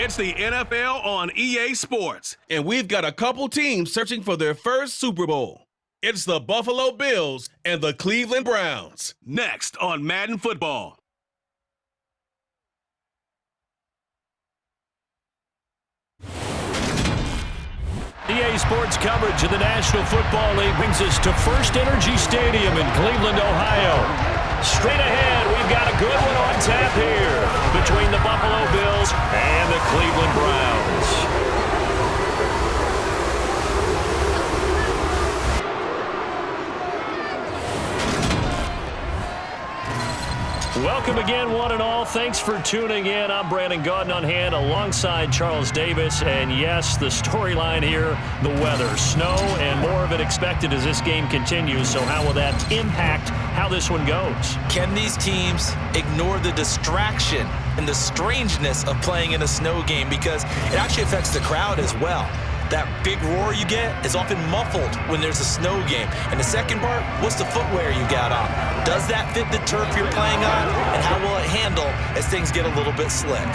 It's the NFL on EA Sports, and we've got a couple teams searching for their first Super Bowl. It's the Buffalo Bills and the Cleveland Browns. Next on Madden Football. EA Sports coverage of the National Football League brings us to First Energy Stadium in Cleveland, Ohio. Straight ahead, we've got a good one on tap here between the Buffalo Bills and the Cleveland Browns. Welcome again, one and all. Thanks for tuning in. I'm Brandon Gaudin on hand alongside Charles Davis. And yes, the storyline here, the weather, snow, and more of it expected as this game continues. So how will that impact how this one goes? Can these teams ignore the distraction and the strangeness of playing in a snow game? Because it actually affects the crowd as well. That big roar you get is often muffled when there's a snow game. And the second part, what's the footwear you got on? Does that fit the turf you're playing on? And how will it handle as things get a little bit slick?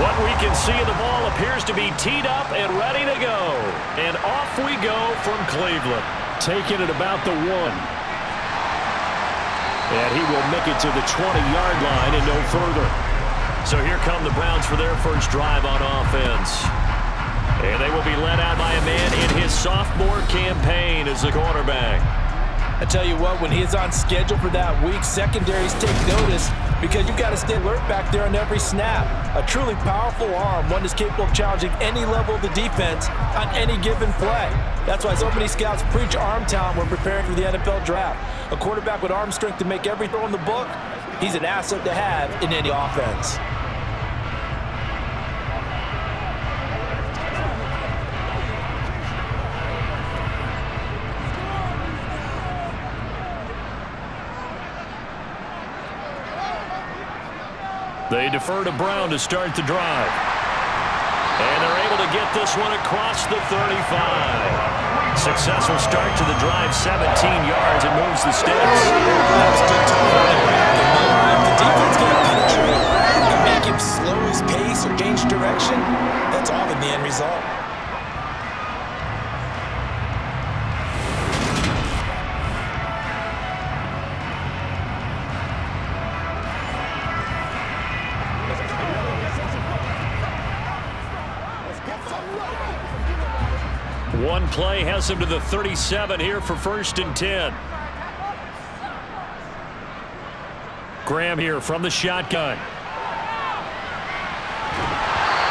What we can see, the ball appears to be teed up and ready to go. And off we go from Cleveland. Taking it about the 1. And he will make it to the 20-yard line and no further. So here come the Browns for their first drive on offense. And they will be led out by a man in his sophomore campaign as the quarterback. I tell you what, when he is on schedule for that week, secondaries take notice because you've got to stay alert back there on every snap. A truly powerful arm, one that's capable of challenging any level of the defense on any given play. That's why so many scouts preach arm talent when preparing for the NFL draft. A quarterback with arm strength to make every throw in the book, he's an asset to have in any offense. They defer to Brown to start the drive. And they're able to get this one across the 35. Successful start to the drive, 17 yards, and moves the sticks. That was good time. The defense can't penetrate and make him slow his pace or change direction. That's often the end result. One play has him to the 37 here for 1st and 10. Graham here from the shotgun.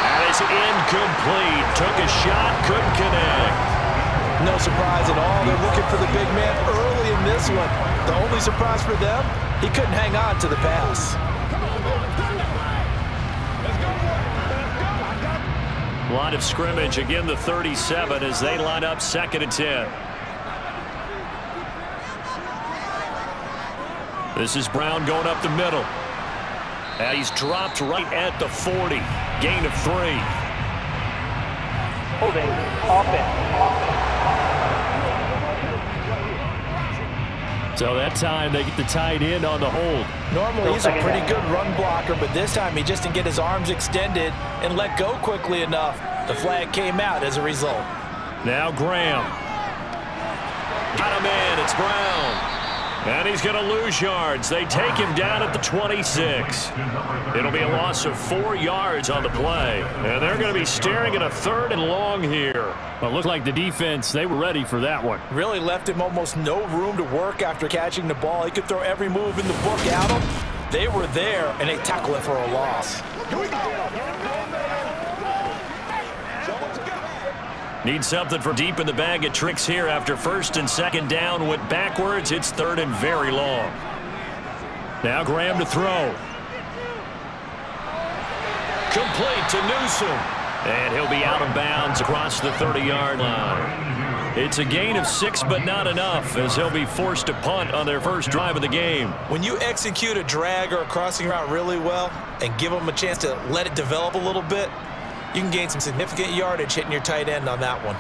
That is incomplete. Took a shot, couldn't connect. No surprise at all. They're looking for the big man early in this one. The only surprise for them, he couldn't hang on to the pass. Line of scrimmage, again the 37 as they line up 2nd and 10. This is Brown going up the middle. And he's dropped right at the 40. Gain of 3. Holding offense. So that time they get the tight end on the hold. Normally he's a pretty good run blocker, but this time he just didn't get his arms extended and let go quickly enough. The flag came out as a result. Now Graham. Got him in. It's Brown. And he's going to lose yards. They take him down at the 26. It'll be a loss of 4 yards on the play. And they're going to be staring at a 3rd and long here. Well, it looked like the defense, they were ready for that one. Really left him almost no room to work after catching the ball. He could throw every move in the book at him. They were there, and they tackle it for a loss. Need something from deep in the bag of tricks here after 1st and 2nd down. Went backwards. It's 3rd and very long. Now Graham to throw. Complete to Newsom. And he'll be out of bounds across the 30-yard line. It's a gain of 6, but not enough, as they'll be forced to punt on their first drive of the game. When you execute a drag or a crossing route really well and give them a chance to let it develop a little bit, you can gain some significant yardage hitting your tight end on that one.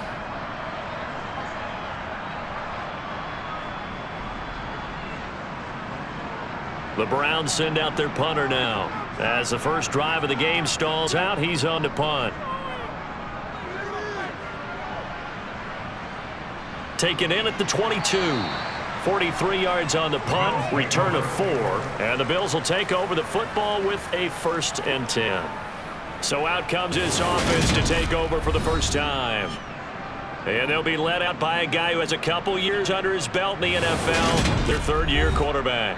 The Browns send out their punter now. As the first drive of the game stalls out, he's on to punt. Taken in at the 22. 43 yards on the punt, return of 4. And the Bills will take over the football with a 1st and 10. So out comes this offense to take over for the first time. And they'll be led out by a guy who has a couple years under his belt in the NFL, their 3rd-year quarterback.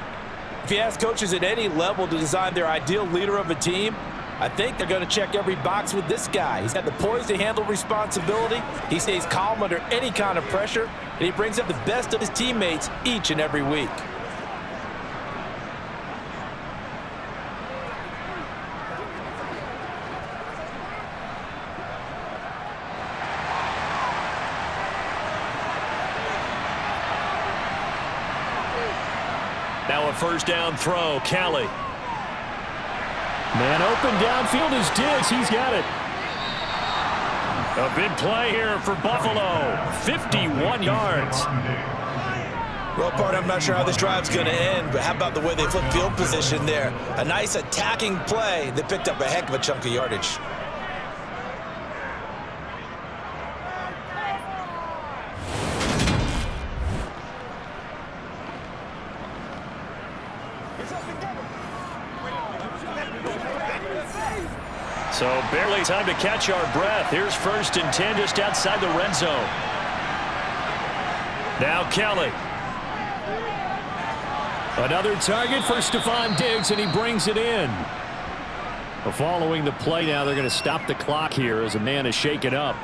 If you ask coaches at any level to design their ideal leader of a team, I think they're going to check every box with this guy. He's got the poise to handle responsibility. He stays calm under any kind of pressure, and he brings up the best of his teammates each and every week. Now a 1st down throw, Kelly. Man open downfield is Diggs. He's got it. A big play here for Buffalo. 51 yards. Well, part I'm not sure how this drive's going to end, but how about the way they flip field position there? A nice attacking play that picked up a heck of a chunk of yardage. So barely time to catch our breath. Here's 1st and 10 just outside the red zone. Now Kelly. Another target for Stephon Diggs, and he brings it in. Well, following the play now, they're going to stop the clock here as a man is shaken up.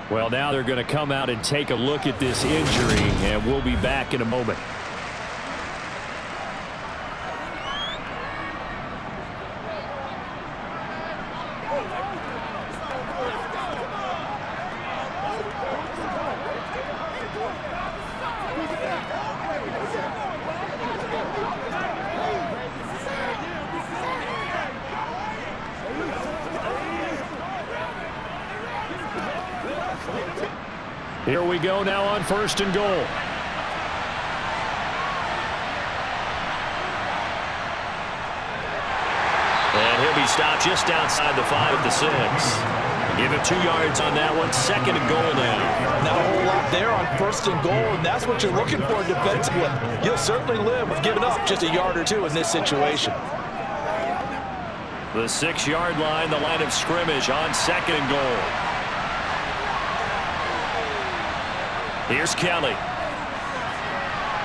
Well, now they're going to come out and take a look at this injury, and we'll be back in a moment. Here we go now on 1st and goal. And he'll be stopped just outside the 5 at the 6. Give him 2 yards on that one. 2nd and goal now. Not a whole lot there on 1st and goal, and that's what you're looking for defensively. You'll certainly live with giving up just a yard or 2 in this situation. The 6-yard line, the line of scrimmage on 2nd and goal. Here's Kelly.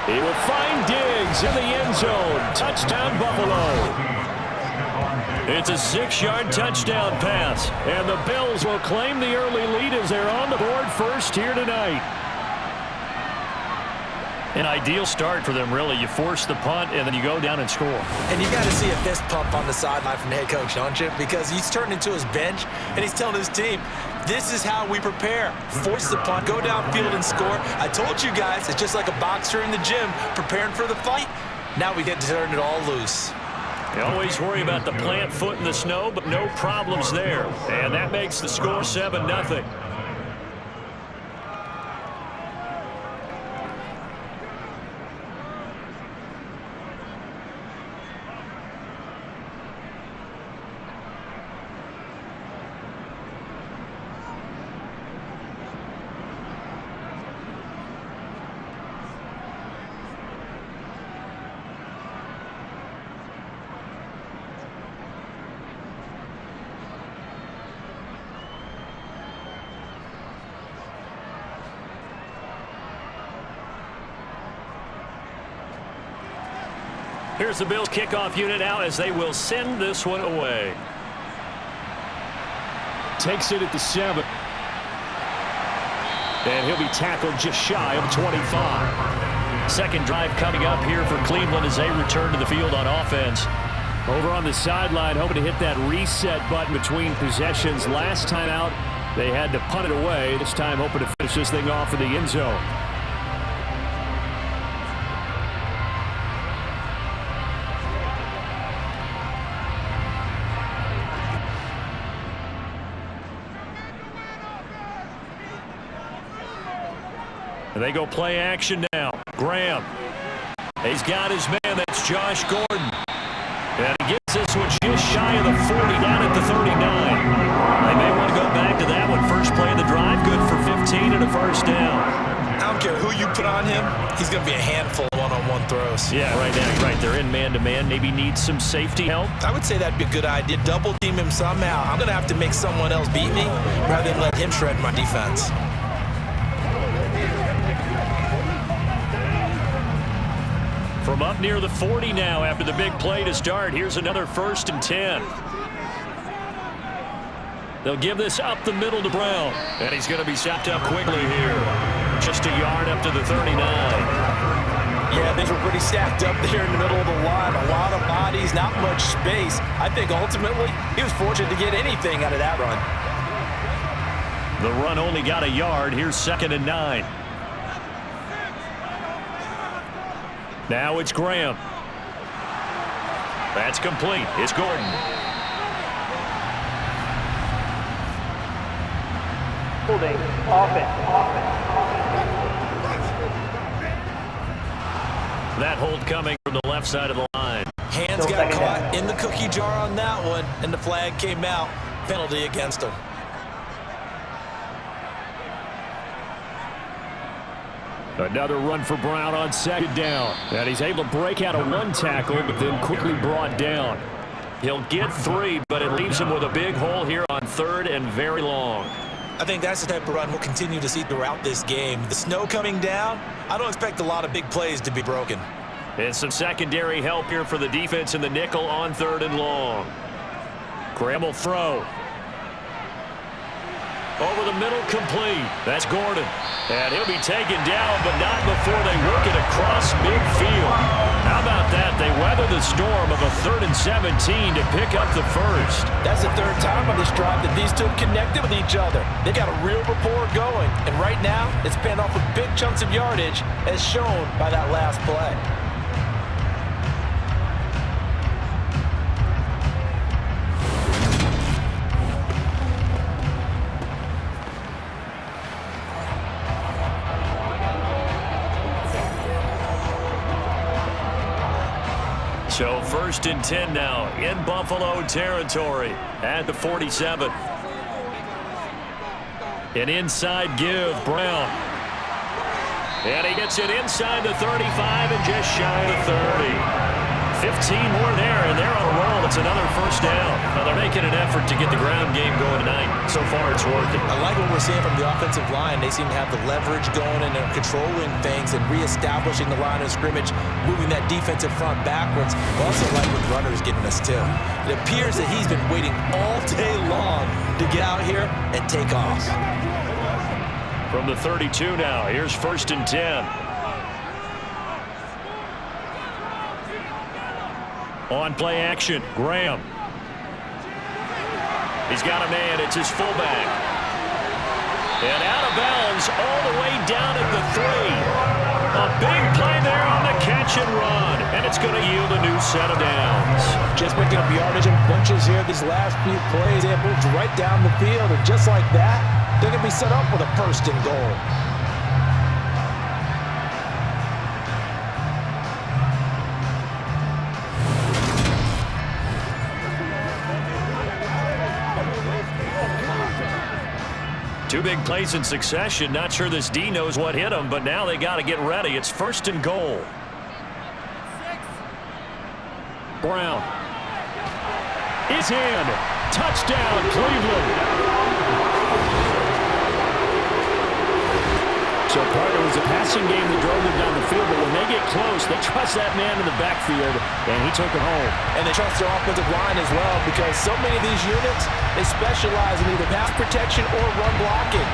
He will find Diggs in the end zone. Touchdown, Buffalo. It's a 6-yard touchdown pass, and the Bills will claim the early lead as they're on the board first here tonight. An ideal start for them, really. You force the punt, and then you go down and score. And you got to see a fist pump on the sideline from the head coach, don't you? Because he's turned into his bench, and he's telling his team, this is how we prepare. Force the punt, go downfield and score. I told you guys, it's just like a boxer in the gym preparing for the fight. Now we get to turn it all loose. You always worry about the plant foot in the snow, but no problems there. And that makes the score 7-0. Here's the Bills kickoff unit out as they will send this one away. Takes it at the 7. And he'll be tackled just shy of 25. Second drive coming up here for Cleveland as they return to the field on offense. Over on the sideline, hoping to hit that reset button between possessions. Last time out, they had to punt it away. This time, hoping to finish this thing off in the end zone. And they go play action now. Graham. He's got his man. That's Josh Gordon. And he gets this one just shy of the 40, down at the 39. They may want to go back to that one. First play of the drive, good for 15 and a first down. I don't care who you put on him, he's going to be a handful of one-on-one throws. Yeah, right now, you're right. They're in man-to-man. Maybe needs some safety help. I would say that'd be a good idea. Double team him somehow. I'm going to have to make someone else beat me rather than let him shred my defense. From up near the 40 now after the big play to start. Here's another 1st and 10. They'll give this up the middle to Brown. And he's going to be sapped up quickly here. Just a yard up to the 39. Yeah, things were pretty stacked up there in the middle of the line. A lot of bodies, not much space. I think ultimately he was fortunate to get anything out of that run. The run only got a yard. Here's 2nd and 9. Now it's Graham. That's complete. It's Gordon. Holding. Offense. That hold coming from the left side of the line. Hands got caught in the cookie jar on that one, and the flag came out. Penalty against him. Another run for Brown on 2nd down. And he's able to break out of one tackle, but then quickly brought down. He'll get 3, but it leaves him with a big hole here on 3rd and very long. I think that's the type of run we'll continue to see throughout this game. The snow coming down, I don't expect a lot of big plays to be broken. And some secondary help here for the defense in the nickel on 3rd and long. Graham will throw. Over the middle, complete. That's Gordon. And he'll be taken down, but not before they work it across midfield. How about that? They weather the storm of a 3rd and 17 to pick up the first. That's the 3rd time on this drive that these two have connected with each other. They got a real rapport going. And right now, it's paying off with big chunks of yardage, as shown by that last play. So 1st and 10 now in Buffalo territory at the 47. An inside give, Brown. And he gets it inside the 35 and just shy of the 30. 15 more there, and they're on a roll. It's another first down. Now they're making an effort to get the ground game going tonight. So far, it's working. I like what we're seeing from the offensive line. They seem to have the leverage going and they're controlling things and reestablishing the line of scrimmage, moving that defensive front backwards. I also like what Runner is giving us, too. It appears that he's been waiting all day long to get out here and take off. From the 32 now, here's 1st and 10. On play action, Graham. He's got a man. It's his fullback. And out of bounds all the way down at the 3. A big play there on the catch and run. And it's going to yield a new set of downs. Just picking up yardage in bunches here. These last few plays, they moved right down the field. And just like that, they're going to be set up with a 1st and goal. Two big plays in succession. Not sure this D knows what hit him, but now they got to get ready. It's 1st and goal. Brown. Is in. Touchdown, Cleveland. So part of it was a passing game that drove them down the field, but when they get close, they trust that man in the backfield, and he took it home. And they trust their offensive line as well, because so many of these units, they specialize in either pass protection or run blocking.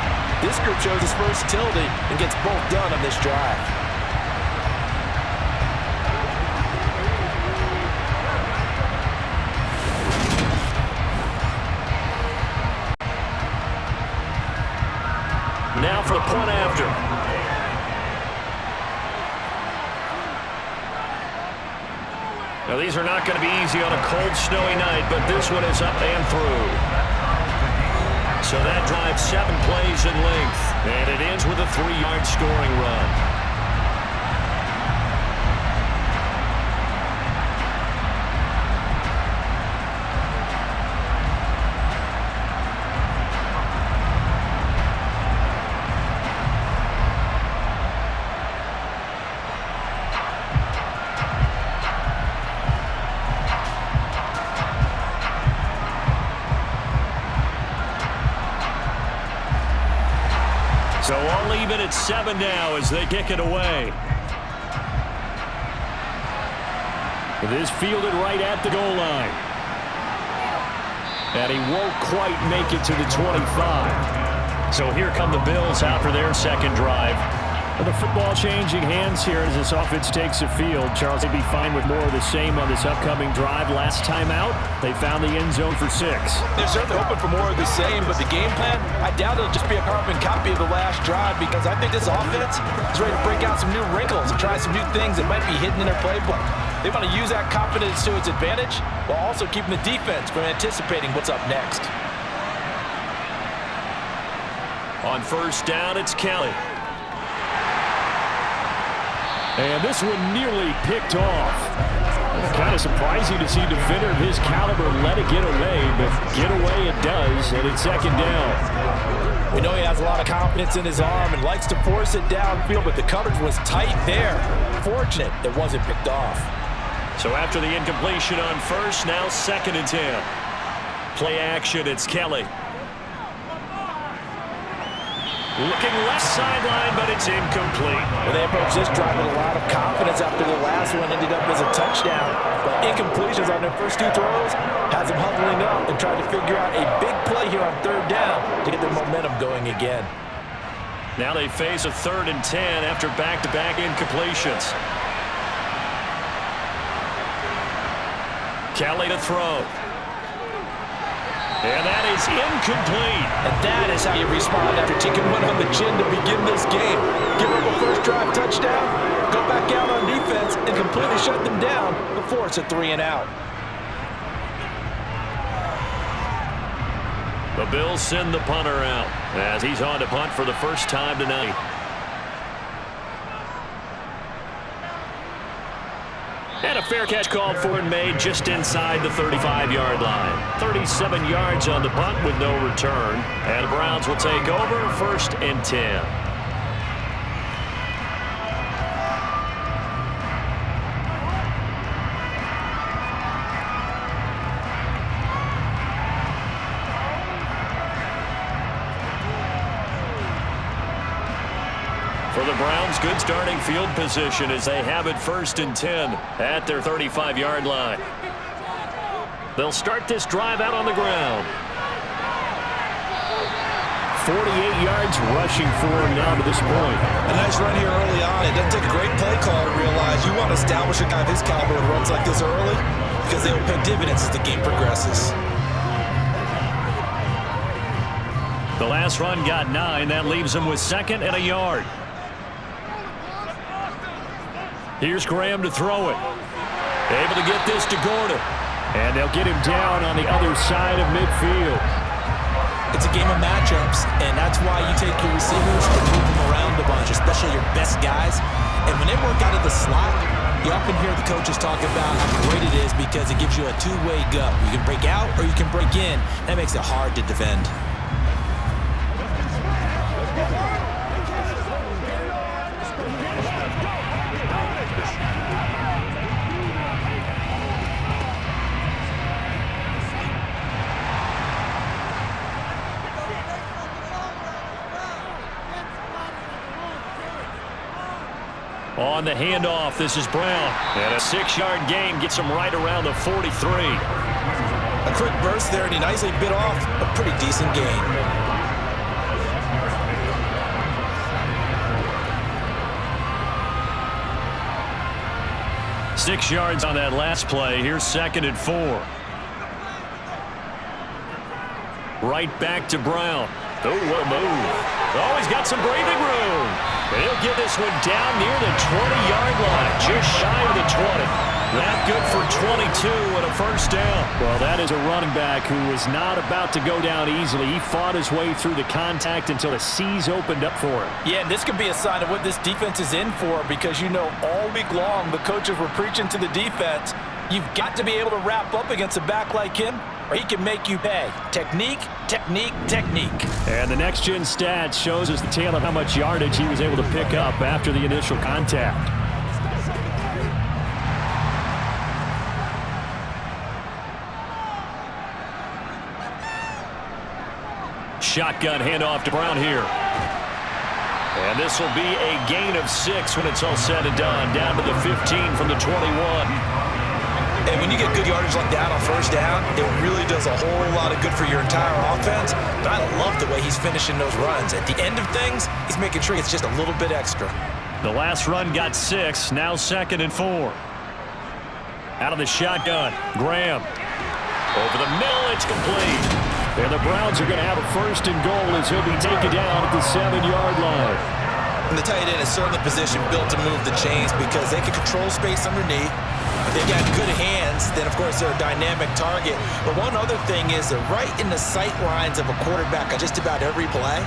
This group shows its versatility and gets both done on this drive. Now for the point after. Now these are not going to be easy on a cold, snowy night, but this one is up and through. So that drives 7 plays in length, and it ends with a 3-yard scoring run. So I'll leave it at 7 now as they kick it away. It is fielded right at the goal line. And he won't quite make it to the 25. So here come the Bills out for their second drive. And the football changing hands here as this offense takes the field. Charles, they'd be fine with more of the same on this upcoming drive. Last time out, they found the end zone for 6. They're certainly hoping for more of the same, but the game plan, I doubt it'll just be a carbon copy of the last drive, because I think this offense is ready to break out some new wrinkles and try some new things that might be hidden in their playbook. They want to use that confidence to its advantage while also keeping the defense from anticipating what's up next. On first down, it's Kelly. And this one nearly picked off. Kind of surprising to see a defender of his caliber let it get away, but get away it does, and it's second down. We know he has a lot of confidence in his arm and likes to force it downfield, but the coverage was tight there. Fortunate it wasn't picked off. So after the incompletion on first, now 2nd and 10. Play action, it's Kelly. Looking left sideline, but it's incomplete. Well, they approached this drive with a lot of confidence after the last one ended up as a touchdown. But incompletions on their first 2 throws has them huddling up and trying to figure out a big play here on 3rd down to get their momentum going again. Now they face a 3rd and 10 after back-to-back incompletions. Kelly to throw. And that is incomplete. And that is how you respond after taking one on the chin to begin this game. Give up a first drive touchdown, go back out on defense, and completely shut them down before it's a 3 and out. The Bills send the punter out as he's on to punt for the first time tonight. And a fair catch called for and made just inside the 35-yard line. 37 yards on the punt with no return. And the Browns will take over 1st and 10. For the Browns, good starting field position as they have it 1st and 10 at their 35-yard line. They'll start this drive out on the ground. 48 yards rushing for him now to this point. A nice run here early on. It doesn't take a great play call to realize you want to establish a guy of his caliber with runs like this early, because they will pay dividends as the game progresses. The last run got 9. That leaves them with 2nd and a yard. Here's Graham to throw it. Able to get this to Gordon. And they'll get him down on the other side of midfield. It's a game of matchups, and that's why you take your receivers and move them around a bunch, especially your best guys. And when they work out of the slot, you often hear the coaches talk about how great it is because it gives you a two-way go. You can break out or you can break in. That makes it hard to defend. On the handoff, this is Brown. And a 6-yard gain gets him right around the 43. A quick burst there, and he nicely bit off a pretty decent gain. Six yards on that last play. Here's 2nd and 4. Right back to Brown. Oh, what a move. Oh, he's got some breathing room. And he'll get this one down near the 20-yard line, just shy of the 20. That good for 22 and a first down. Well, that is a running back who is not about to go down easily. He fought his way through the contact until the seas opened up for him. Yeah, and this could be a sign of what this defense is in for, because you know all week long the coaches were preaching to the defense, you've got to be able to wrap up against a back like him, or he can make you pay. Technique, technique, technique. And the next-gen stats shows us the tale of how much yardage he was able to pick up after the initial contact. Shotgun handoff to Brown here. And this will be a gain of 6 when it's all said and done. Down to the 15 from the 21. And when you get good yardage like that on first down, it really does a whole lot of good for your entire offense. But I love the way he's finishing those runs. At the end of things, he's making sure it's just a little bit extra. The last run got 6. Now 2nd and 4. Out of the shotgun, Graham. Over the middle, it's complete. And the Browns are going to have a 1st and goal as he'll be taken down at the 7-yard line. And the tight end is certainly position built to move the chains because they can control space underneath. If they've got good hands, then of course they're a dynamic target. But one other thing is they're right in the sight lines of a quarterback on just about every play.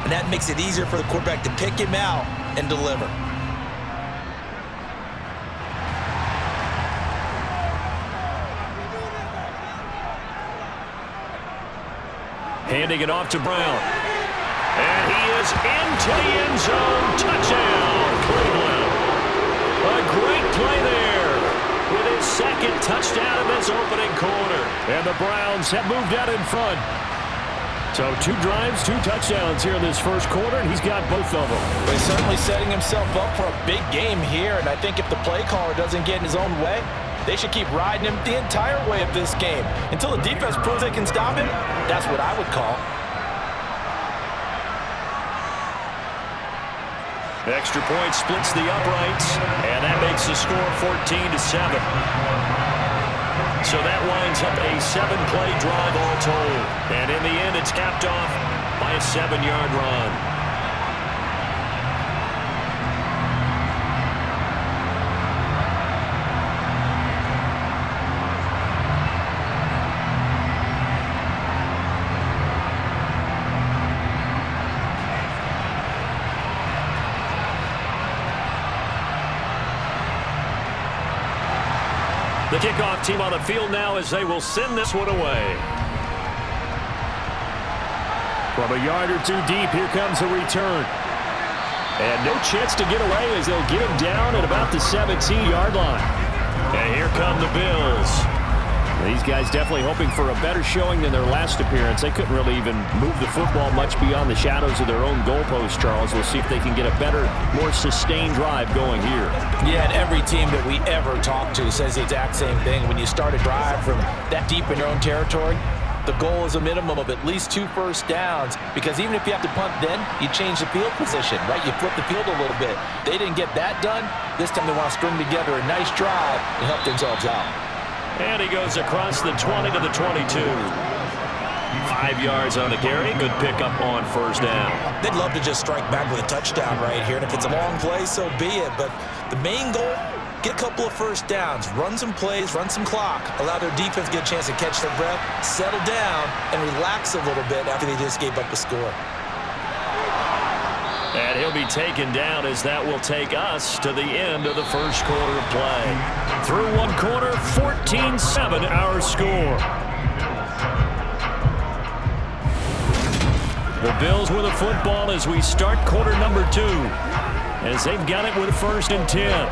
And that makes it easier for the quarterback to pick him out and deliver. Handing it off to Brown. And he is into the end zone. Touchdown, Cleveland. A great play there with his 2nd touchdown in this opening quarter. And the Browns have moved out in front. So 2 drives, 2 touchdowns here in this first quarter, and he's got both of them. But he's certainly setting himself up for a big game here, and I think if the play caller doesn't get in his own way, they should keep riding him the entire way of this game. Until the defense proves they can stop him, that's what I would call. Extra point splits the uprights, and that makes the score 14-7. So that winds up a 7-play drive all told. And in the end, it's capped off by a 7-yard run. The kickoff team on the field now as they will send this one away. From a yard or 2 deep, here comes a return. And no chance to get away as they'll get him down at about the 17-yard line. And here come the Bills. These guys definitely hoping for a better showing than their last appearance. They couldn't really even move the football much beyond the shadows of their own goalpost, Charles. We'll see if they can get a better, more sustained drive going here. Yeah, and every team that we ever talk to says the exact same thing. When you start a drive from that deep in your own territory, the goal is a minimum of at least 2 first downs, because even if you have to punt then, you change the field position, right? You flip the field a little bit. They didn't get that done. This time they want to string together a nice drive and help themselves out. And he goes across the 20 to the 22. 5 yards on the carry. Good pickup on first down. They'd love to just strike back with a touchdown right here. And if it's a long play, so be it. But the main goal, get a couple of first downs, run some plays, run some clock, allow their defense to get a chance to catch their breath, settle down, and relax a little bit after they just gave up a score. And he'll be taken down as that will take us to the end of the first quarter of play. Through 1 quarter, 14-7 our score. The Bills with a football as we start quarter number 2. As they've got it with 1st and 10.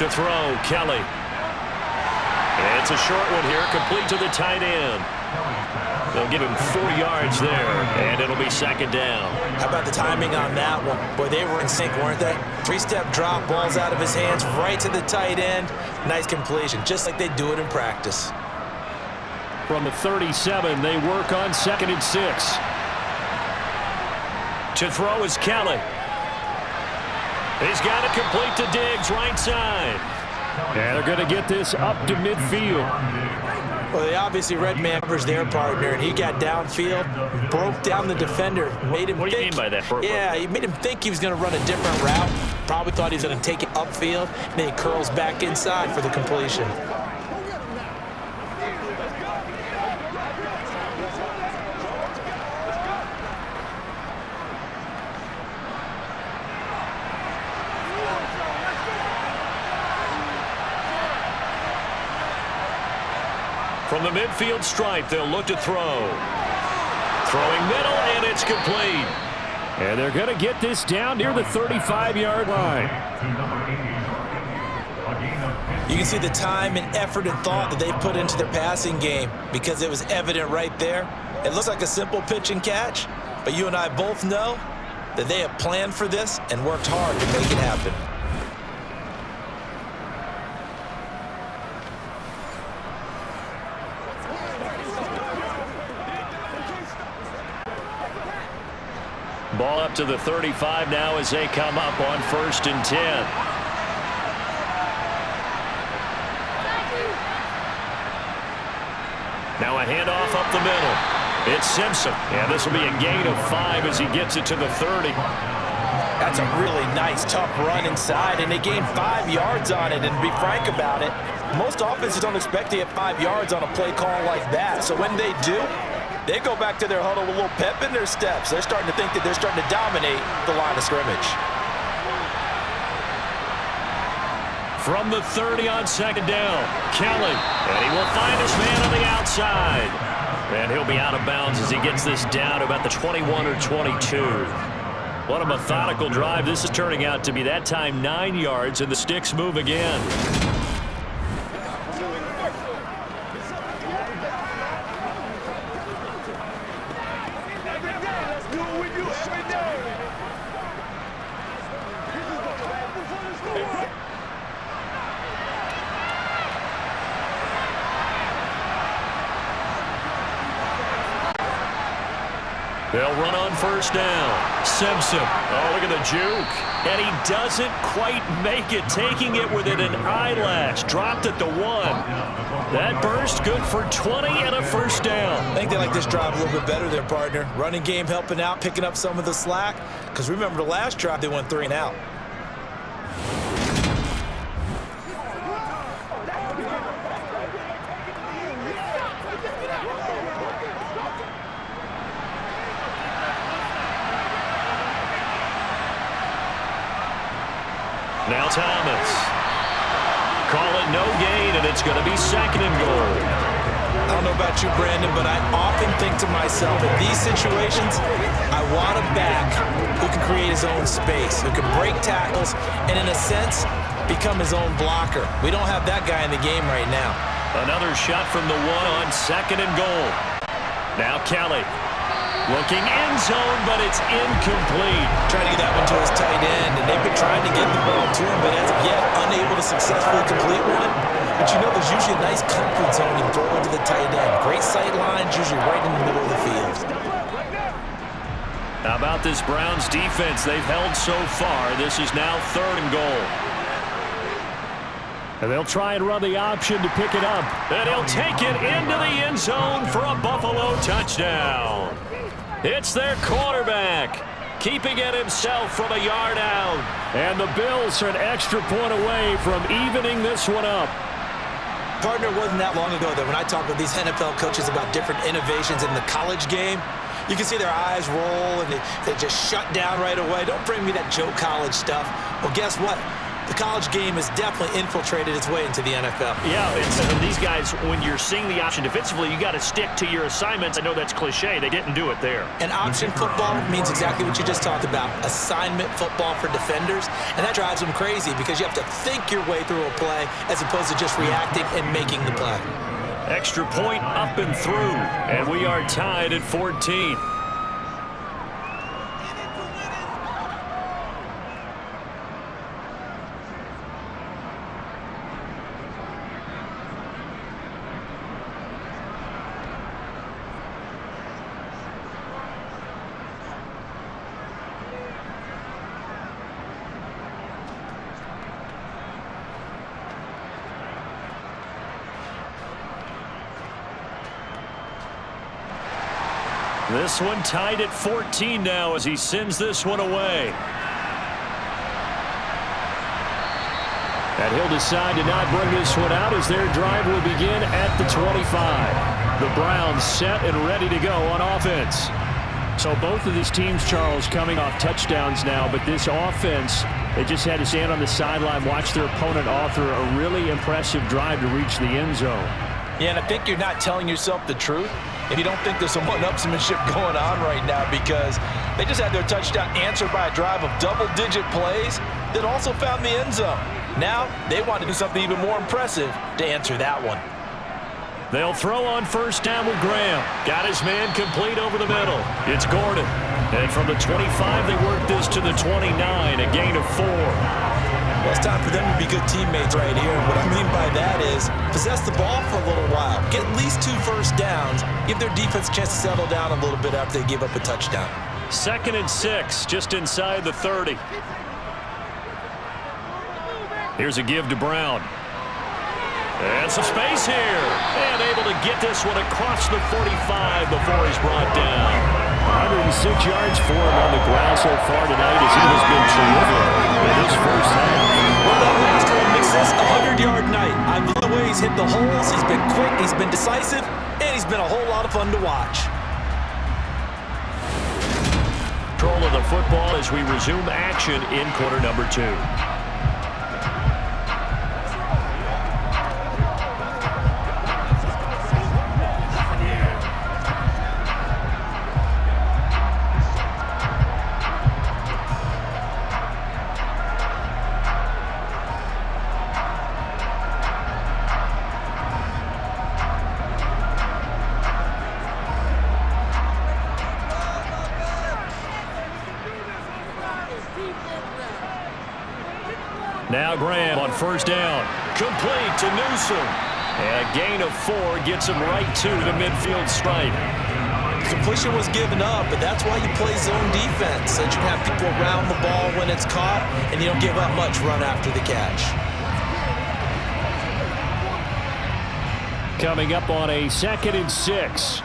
To throw, Kelly. It's a short one here, complete to the tight end. They'll give him 4 yards there, and it'll be second down. How about the timing on that one? Boy, they were in sync, weren't they? 3-step drop, ball's out of his hands, right to the tight end. Nice completion, just like they do it in practice. From the 37, they work on 2nd and 6. To throw is Kelly. He's got it complete to Diggs, right side. And they're going to get this up to midfield. Well, they obviously read man covers their partner, and he got downfield, broke down the defender, made him What do you think, mean by that, Burpo? Yeah, he made him think he was going to run a different route. Probably thought he was going to take it upfield, and then he curls back inside for the completion. From the midfield stripe, they'll look to throw. Throwing middle, and it's complete. And they're going to get this down near the 35-yard line. You can see the time and effort and thought that they put into their passing game because it was evident right there. It looks like a simple pitch and catch, but you and I both know that they have planned for this and worked hard to make it happen. Ball up to the 35 now as they come up on 1st and 10. Now a handoff up the middle. It's Simpson. And this will be a gain of 5 as he gets it to the 30. That's a really nice, tough run inside, and they gained 5 yards on it. And to be frank about it, most offenses don't expect to get 5 yards on a play call like that. So when they do, they go back to their huddle with a little pep in their steps. They're starting to think that they're starting to dominate the line of scrimmage. From the 30 on 2nd down, Kelly. And he will find his man on the outside. And he'll be out of bounds as he gets this down to about the 21 or 22. What a methodical drive. This is turning out to be that time 9 yards, and the sticks move again. They'll run on 1st down. Simpson. Oh, look at the juke. And he doesn't quite make it, taking it within an eyelash. Dropped at the 1. That burst good for 20 and a 1st down. I think they like this drive a little bit better, their partner. Running game helping out, picking up some of the slack. Because remember the last drive, they went 3 and out. Now Thomas. Call it no gain, and it's going to be 2nd and goal. I don't know about you, Brandon, but I often think to myself, in these situations, I want a back who can create his own space, who can break tackles, and in a sense, become his own blocker. We don't have that guy in the game right now. Another shot from the 1 on 2nd and goal. Now Kelly. Looking end zone, but it's incomplete. Trying to get that one to his tight end, and they've been trying to get the ball to him, but as of yet, unable to successfully complete one. But you know, there's usually a nice comfort zone in throwing to the tight end. Great sight lines, usually right in the middle of the field. How about this Browns defense? They've held so far. This is now 3rd and goal. And they'll try and run the option to pick it up. And he'll take it into the end zone for a Buffalo touchdown. It's their quarterback, keeping it himself from a yard out. And the Bills are an extra point away from evening this one up. Partner, it wasn't that long ago that when I talk with these NFL coaches about different innovations in the college game, you can see their eyes roll and they just shut down right away. Don't bring me that Joe College stuff. Well, guess what? the college game has definitely infiltrated its way into the NFL. Yeah, these guys, when you're seeing the option defensively, you got to stick to your assignments. I know that's cliche. They didn't do it there. And option football means exactly what you just talked about, assignment football for defenders, and that drives them crazy because you have to think your way through a play as opposed to just reacting and making the play. Extra point up and through, and we are tied at 14. This one tied at 14 now as he sends this one away. And he'll decide to not bring this one out as their drive will begin at the 25. The Browns set and ready to go on offense. So both of these teams, Charles, coming off touchdowns now, but this offense, they just had to stand on the sideline, watch their opponent author a really impressive drive to reach the end zone. Yeah, and I think you're not telling yourself the truth if you don't think there's some one-upsmanship going on right now, because they just had their touchdown answered by a drive of double-digit plays that also found the end zone. Now they want to do something even more impressive to answer that one. They'll throw on first down with Graham. Got his man complete over the middle. It's Gordon. And from the 25, they work this to the 29, a gain of 4. Well, it's time for them to be good teammates right here. And what I mean by that is possess the ball for a little while. Get at least 2 first downs. Give their defense a chance to settle down a little bit after they give up a touchdown. 2nd and 6, just inside the 30. Here's a give to Brown. And some space here. And able to get this one across the 45 before he's brought down. 106 yards for him on the ground so far tonight as he has been terrific in his first half. Well, that last one makes this a 100-yard night. I love the way he's hit the holes. He's been quick, he's been decisive, and he's been a whole lot of fun to watch. Control of the football as we resume action in quarter number 2. Now Graham on first down. Complete to Newsom. And a gain of 4 gets him right to the midfield stripe. Completion was given up, but that's why you play zone defense, so that you have people around the ball when it's caught, and you don't give up much run after the catch. Coming up on a 2nd and 6.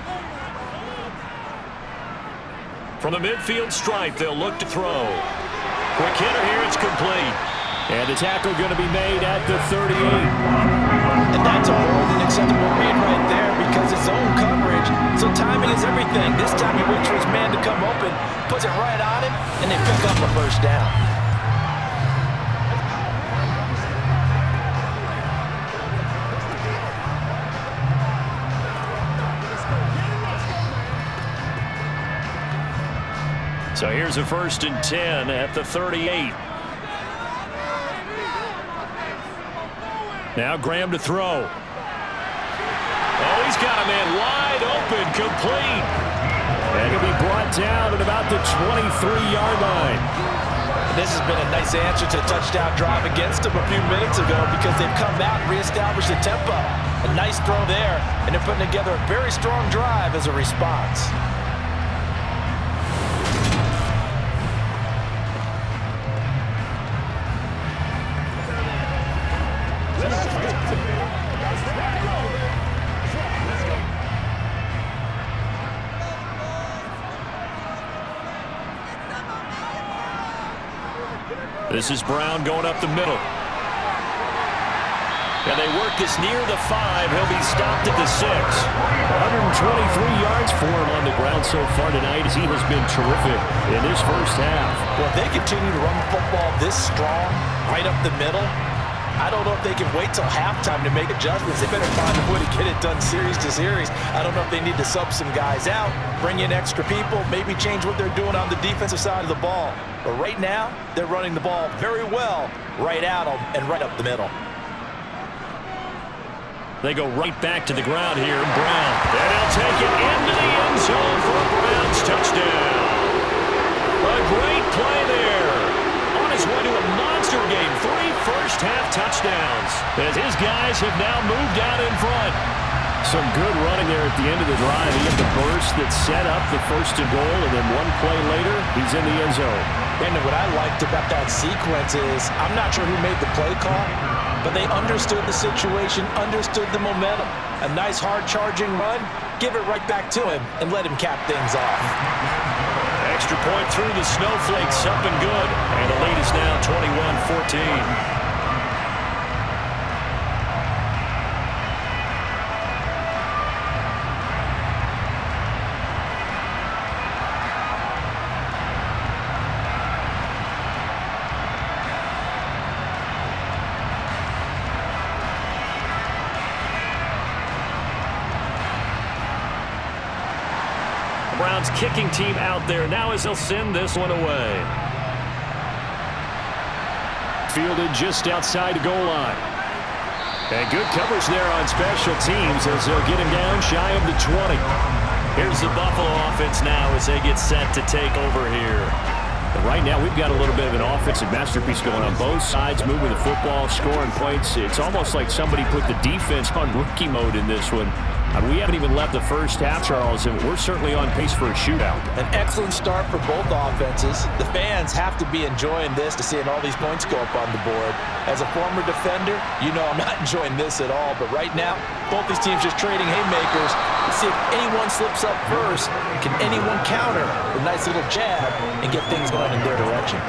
From the midfield stripe, they'll look to throw. Quick hitter here, it's complete. And the tackle going to be made at the 38. And that's a more than acceptable read right there because it's zone coverage, so timing is everything. This time he waits for his man to come open, puts it right on him, and they pick up a first down. So here's a 1st and 10 at the 38. Now Graham to throw. Oh, he's got a man wide open, complete. And he'll be brought down at about the 23-yard line. This has been a nice answer to a touchdown drive against them a few minutes ago because they've come out and reestablished the tempo. A nice throw there, and they're putting together a very strong drive as a response. This is Brown going up the middle. And they work this near the 5. He'll be stopped at the 6. 123 yards for him on the ground so far tonight as he has been terrific in this first half. Well, if they continue to run the football this strong right up the middle, I don't know if they can wait till halftime to make adjustments. They better find a way to get it done series to series. I don't know if they need to sub some guys out, bring in extra people, maybe change what they're doing on the defensive side of the ball. But right now, they're running the ball very well right out and right up the middle. They go right back to the ground here. Brown. And he'll take it into the end zone for a Browns touchdown. A great play there. On his way to a monster game. 3 first-half touchdowns. As his guys have now moved out in front. Some good running there at the end of the drive. He had the burst that set up the first and goal, and then one play later, he's in the end zone. And what I liked about that sequence is, I'm not sure who made the play call, but they understood the situation, understood the momentum. A nice hard-charging run, give it right back to him, and let him cap things off. Extra point through the snowflakes, up and good. And the lead is now 21-14. Browns kicking team out there now as they'll send this one away. Fielded just outside the goal line. And good coverage there on special teams as they'll get him down shy of the 20. Here's the Buffalo offense now as they get set to take over here. And right now we've got a little bit of an offensive masterpiece going on both sides, moving the football, scoring points. It's almost like somebody put the defense on rookie mode in this one. We haven't even left the first half, Charles, and we're certainly on pace for a shootout. An excellent start for both offenses. The fans have to be enjoying this to seeing all these points go up on the board. As a former defender, you know I'm not enjoying this at all. But right now, both these teams just trading haymakers to see if anyone slips up first. Can anyone counter a nice little jab and get things going in their direction?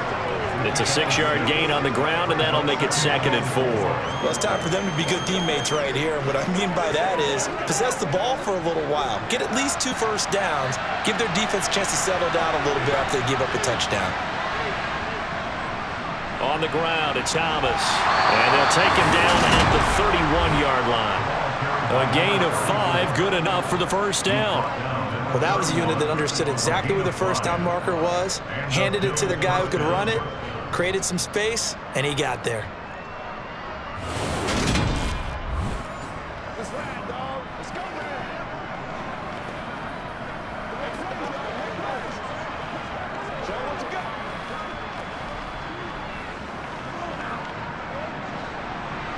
It's a 6-yard gain on the ground, and that'll make it 2nd and 4. Well, it's time for them to be good teammates right here. And what I mean by that is possess the ball for a little while. Get at least 2 first downs. Give their defense a chance to settle down a little bit after they give up a touchdown. On the ground, it's Thomas. And they'll take him down at the 31-yard line. A gain of 5, good enough for the first down. Well, that was a unit that understood exactly where the first down marker was, handed it to the guy who could run it, created some space, and he got there.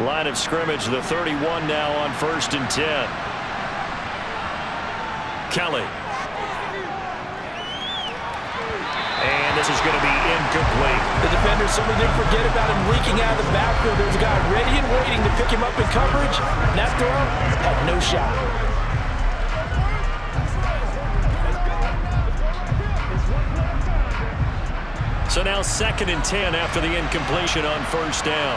Line of scrimmage, the 31 now on 1st and 10. Kelly. And this is going to be incomplete. The defender certainly didn't forget about him leaking out of the backfield. There was a guy ready and waiting to pick him up in coverage. And that throw had no shot. So now 2nd and 10 after the incompletion on 1st down.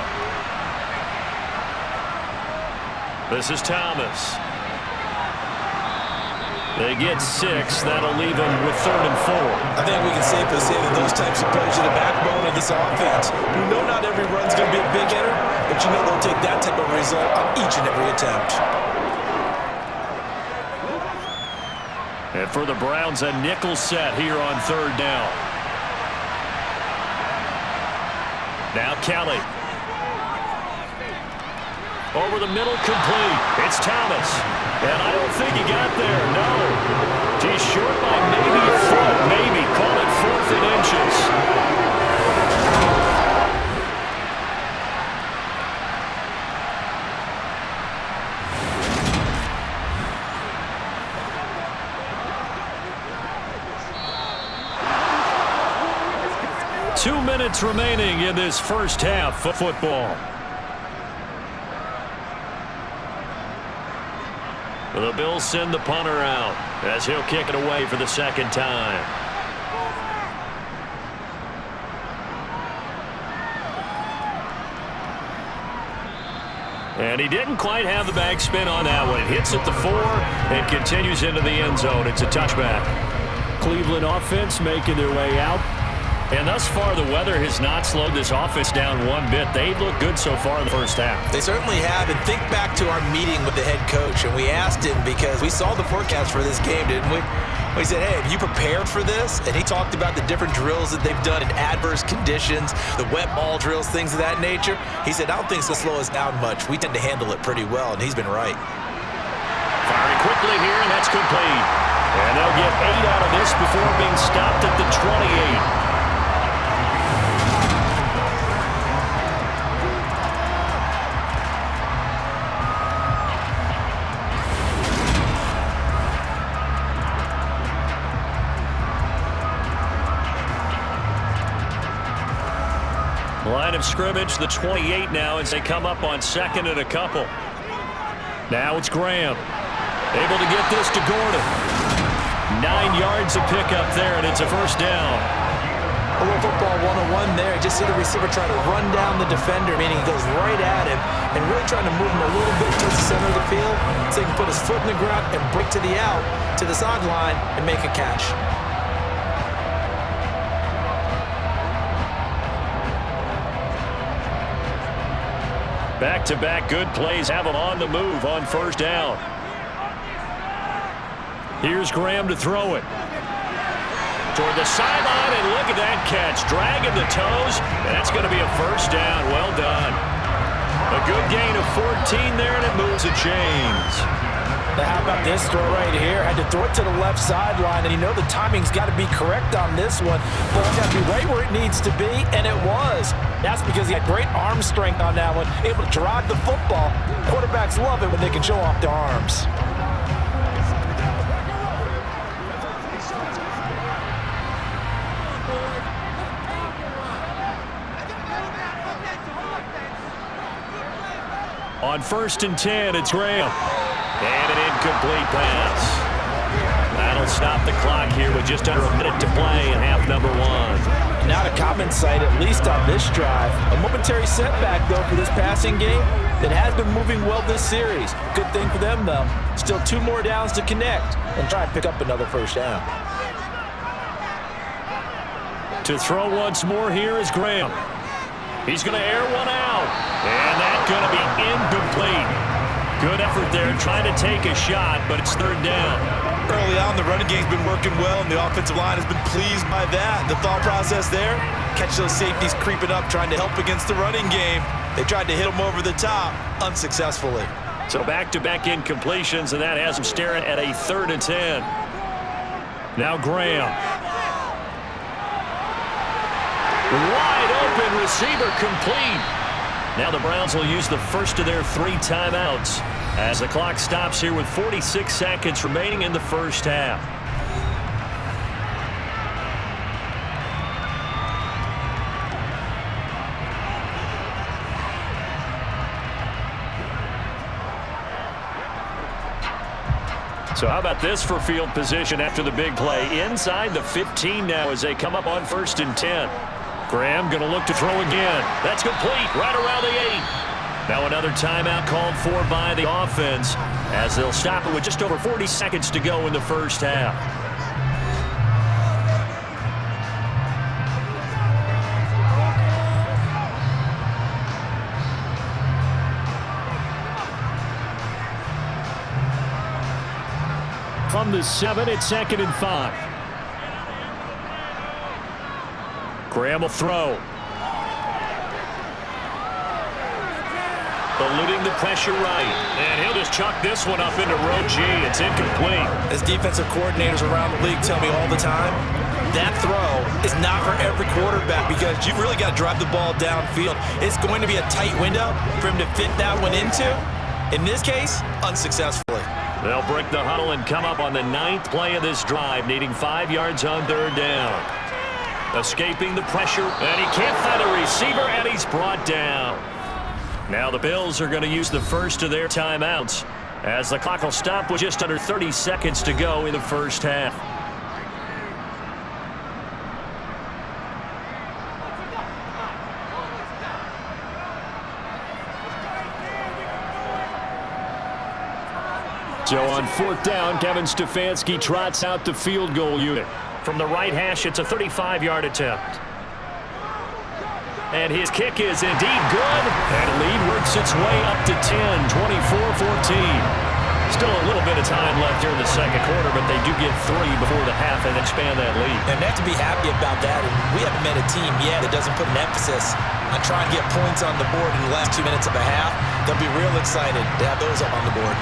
This is Thomas. They get 6. That'll leave them with 3rd and 4. I think we can safely say that those types of plays are the backbone of this offense. We know not every run's going to be a big hitter, but you know they'll take that type of result on each and every attempt. And for the Browns, a nickel set here on 3rd down. Now Kelly. Over the middle, complete. It's Thomas. And I don't think he got there, no. He's short by maybe a foot, maybe. Call it 4th and inches. Two minutes remaining in this first half of football. The Bills send the punter out as he'll kick it away for the 2nd time. And he didn't quite have the backspin on that one. It hits at the 4 and continues into the end zone. It's a touchback. Cleveland offense making their way out. And thus far, the weather has not slowed this offense down one bit. They've looked good so far in the first half. They certainly have. And think back to our meeting with the head coach, and we asked him because we saw the forecast for this game, didn't we? We said, hey, have you prepared for this? And he talked about the different drills that they've done in adverse conditions, the wet ball drills, things of that nature. He said, I don't think it's going to slow us down much. We tend to handle it pretty well, and he's been right. Firing quickly here, and that's complete. And they'll get 8 out of this before being stopped at the 28. Line of scrimmage, the 28 now as they come up on second and a couple. Now it's Graham. Able to get this to Gordon. 9 yards of pickup there, and it's a first down. A little football 101 there. Just see the receiver try to run down the defender, meaning he goes right at him and really trying to move him a little bit towards the center of the field so he can put his foot in the ground and break to the out, to the sideline, and make a catch. Back-to-back good plays have them on the move on first down. Here's Graham to throw it. Toward the sideline, and look at that catch. Dragging the toes, and that's going to be a first down. Well done. A good gain of 14 there, and it moves the chains. Now how about this throw right here? Had to throw it to the left sideline, and you know the timing's got to be correct on this one. Ball's got to be right where it needs to be, and it was. That's because he had great arm strength on that one, able to drive the football. Quarterbacks love it when they can show off their arms. On 1st and 10, it's Graham. And an incomplete pass. That'll stop the clock here with just under a minute to play in half number 1. Not a common sight, at least on this drive. A momentary setback, though, for this passing game that has been moving well this series. Good thing for them, though. Still 2 more downs to connect and try and pick up another first down. To throw once more here is Graham. He's going to air one out. And that's going to be incomplete. Good effort there trying to take a shot, but it's 3rd down. Early on, the running game's been working well, and the offensive line has been pleased by that. The thought process there, catch those safeties creeping up, trying to help against the running game. They tried to hit them over the top, unsuccessfully. So back-to-back incompletions, and that has them staring at a 3rd and 10. Now Graham. Wide open receiver complete. Now the Browns will use the first of their 3 timeouts as the clock stops here with 46 seconds remaining in the first half. So how about this for field position after the big play? Inside the 15 now as they come up on 1st and 10. Graham going to look to throw again. That's complete right around the 8. Now another timeout called for by the offense as they'll stop it with just over 40 seconds to go in the first half. From the 7, it's 2nd and 5. Graham will throw. Eluding the pressure right. And he'll just chuck this one up into row G. It's incomplete. As defensive coordinators around the league tell me all the time, that throw is not for every quarterback because you've really got to drive the ball downfield. It's going to be a tight window for him to fit that one into. In this case, unsuccessfully. They'll break the huddle and come up on the 9th play of this drive, needing 5 yards on 3rd down. Escaping the pressure, and he can't find a receiver, and he's brought down. Now the Bills are going to use the first of their timeouts as the clock will stop with just under 30 seconds to go in the first half. So on 4th down, Kevin Stefanski trots out the field goal unit. From the right hash, it's a 35-yard attempt. And his kick is indeed good. And the lead works its way up to 10, 24-14. Still a little bit of time left here in the second quarter, but they do get 3 before the half and expand that lead. And they have to be happy about that. And we haven't met a team yet that doesn't put an emphasis on trying to get points on the board in the last 2 minutes of a half. They'll be real excited to have those up on the board.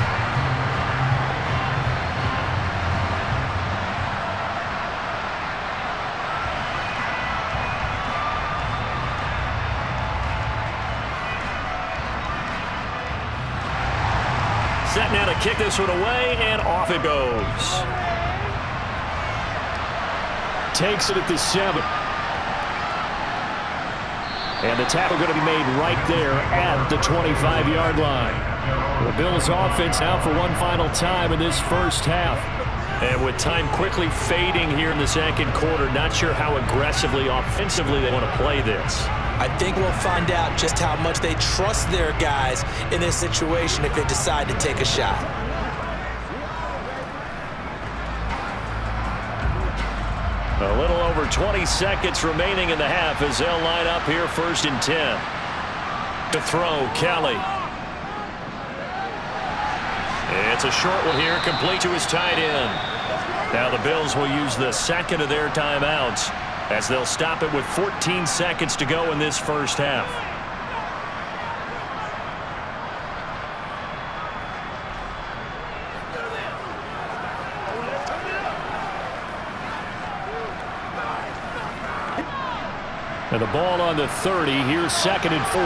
Set now to kick this one away, and off it goes. Takes it at the 7. And the tackle going to be made right there at the 25-yard line. The Bills offense now for one final time in this first half. And with time quickly fading here in the second quarter, not sure how aggressively, offensively they want to play this. I think we'll find out just how much they trust their guys in this situation if they decide to take a shot. A little over 20 seconds remaining in the half as they'll line up here 1st and 10. To throw, Kelly. It's a short one here, complete to his tight end. Now the Bills will use the second of their timeouts as they'll stop it with 14 seconds to go in this first half. And the ball on the 30. Here's 2nd and 4.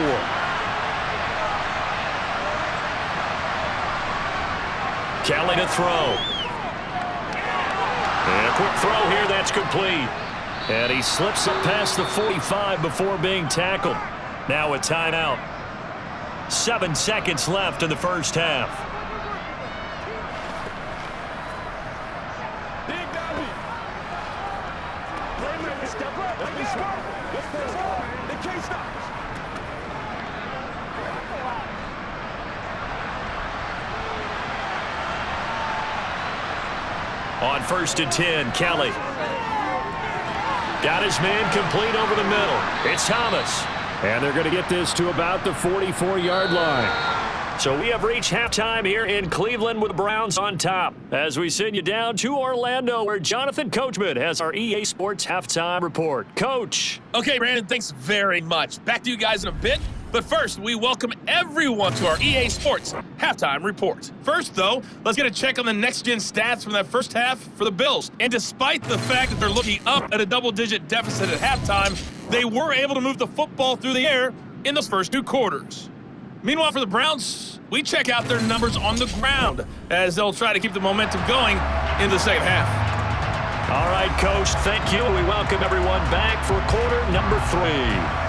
Kelly to throw. And a quick throw here, that's complete. And he slips it past the 45 before being tackled. Now a timeout. 7 seconds left in the first half. On 1st and 10, Kelly. Got his man complete over the middle. It's Thomas. And they're going to get this to about the 44-yard line. So we have reached halftime here in Cleveland with the Browns on top. As we send you down to Orlando, where Jonathan Coachman has our EA Sports halftime report. Coach. Okay, Brandon, thanks very much. Back to you guys in a bit. But first, we welcome everyone to our EA Sports halftime report. First, though, let's get a check on the next-gen stats from that first half for the Bills. And despite the fact that they're looking up at a double-digit deficit at halftime, they were able to move the football through the air in those first 2 quarters. Meanwhile, for the Browns, we check out their numbers on the ground as they'll try to keep the momentum going in the second half. All right, Coach, thank you. We welcome everyone back for quarter number 3.